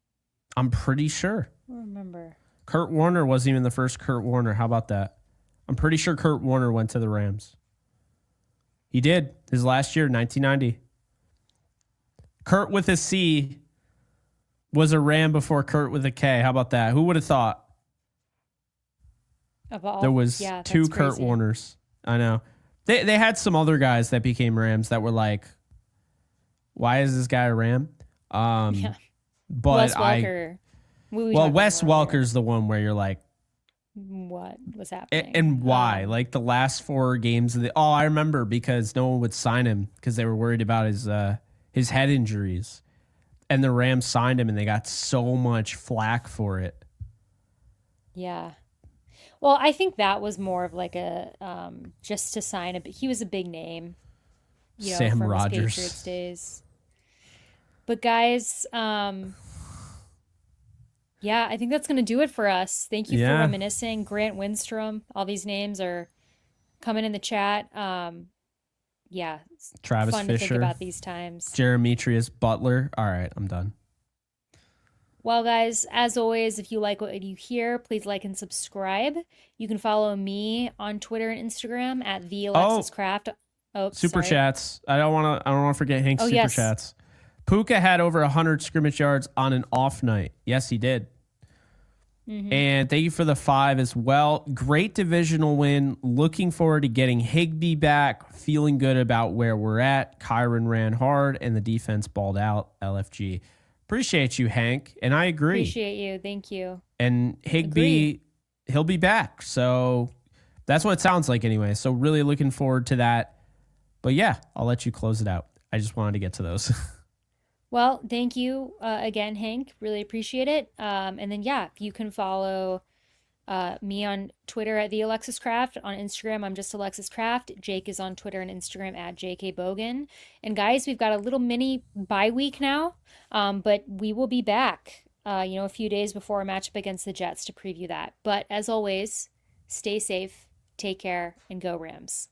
I'm pretty sure. I don't remember. Kurt Warner wasn't even the first Kurt Warner. How about that? I'm pretty sure Kurt Warner went to the Rams. He did. His last year, 1990. Kurt with a C was a Ram before Kurt with a K. How about that? Who would have thought? There was yeah, two that's Kurt crazy. Warners. I know. They had some other guys that became Rams that were like, why is this guy a Ram? Yeah. But Wes Welker. We well, talked Wes about earlier. Welker's the one where you're like, What was happening? and why? Like the last 4 games of the I remember because no one would sign him because they were worried about his head injuries. And the Rams signed him and they got so much flack for it. Yeah. Well, I think that was more of like a just to sign a. He was a big name, you know, Sam from Rodgers. his Patriots days. But guys, yeah, I think that's gonna do it for us. Thank you for Yeah. reminiscing. Grant Windstrom, all these names are coming in the chat. Yeah, it's Travis fun to think Fisher, about these times. Jeremetrius Butler. All right, I'm done. Well, guys, as always, if you like what you hear, please like and subscribe. You can follow me on Twitter and Instagram at the Alexis Craft. Oh, Super sorry. chats. I don't want to forget Hank's Oh, super yes. chats. Puka had over 100 scrimmage yards on an off night. Yes, he did. Mm-hmm. And thank you for the 5 as well. Great divisional win. Looking forward to getting Higbee back. Feeling good about where we're at. Kyron ran hard and the defense balled out. LFG. Appreciate you, Hank. And I agree. Appreciate you. Thank you. And Higbee, he'll be back. So that's what it sounds like anyway. So really looking forward to that. But yeah, I'll let you close it out. I just wanted to get to those. Well, thank you again, Hank. Really appreciate it. And then, yeah, you can follow me on Twitter at the Alexis Craft. On Instagram, I'm just Alexis Craft. Jake is on Twitter and Instagram at JK Bogan. And guys, we've got a little mini bye week now, but we will be back, a few days before a matchup against the Jets to preview that. But as always, stay safe, take care, and go Rams.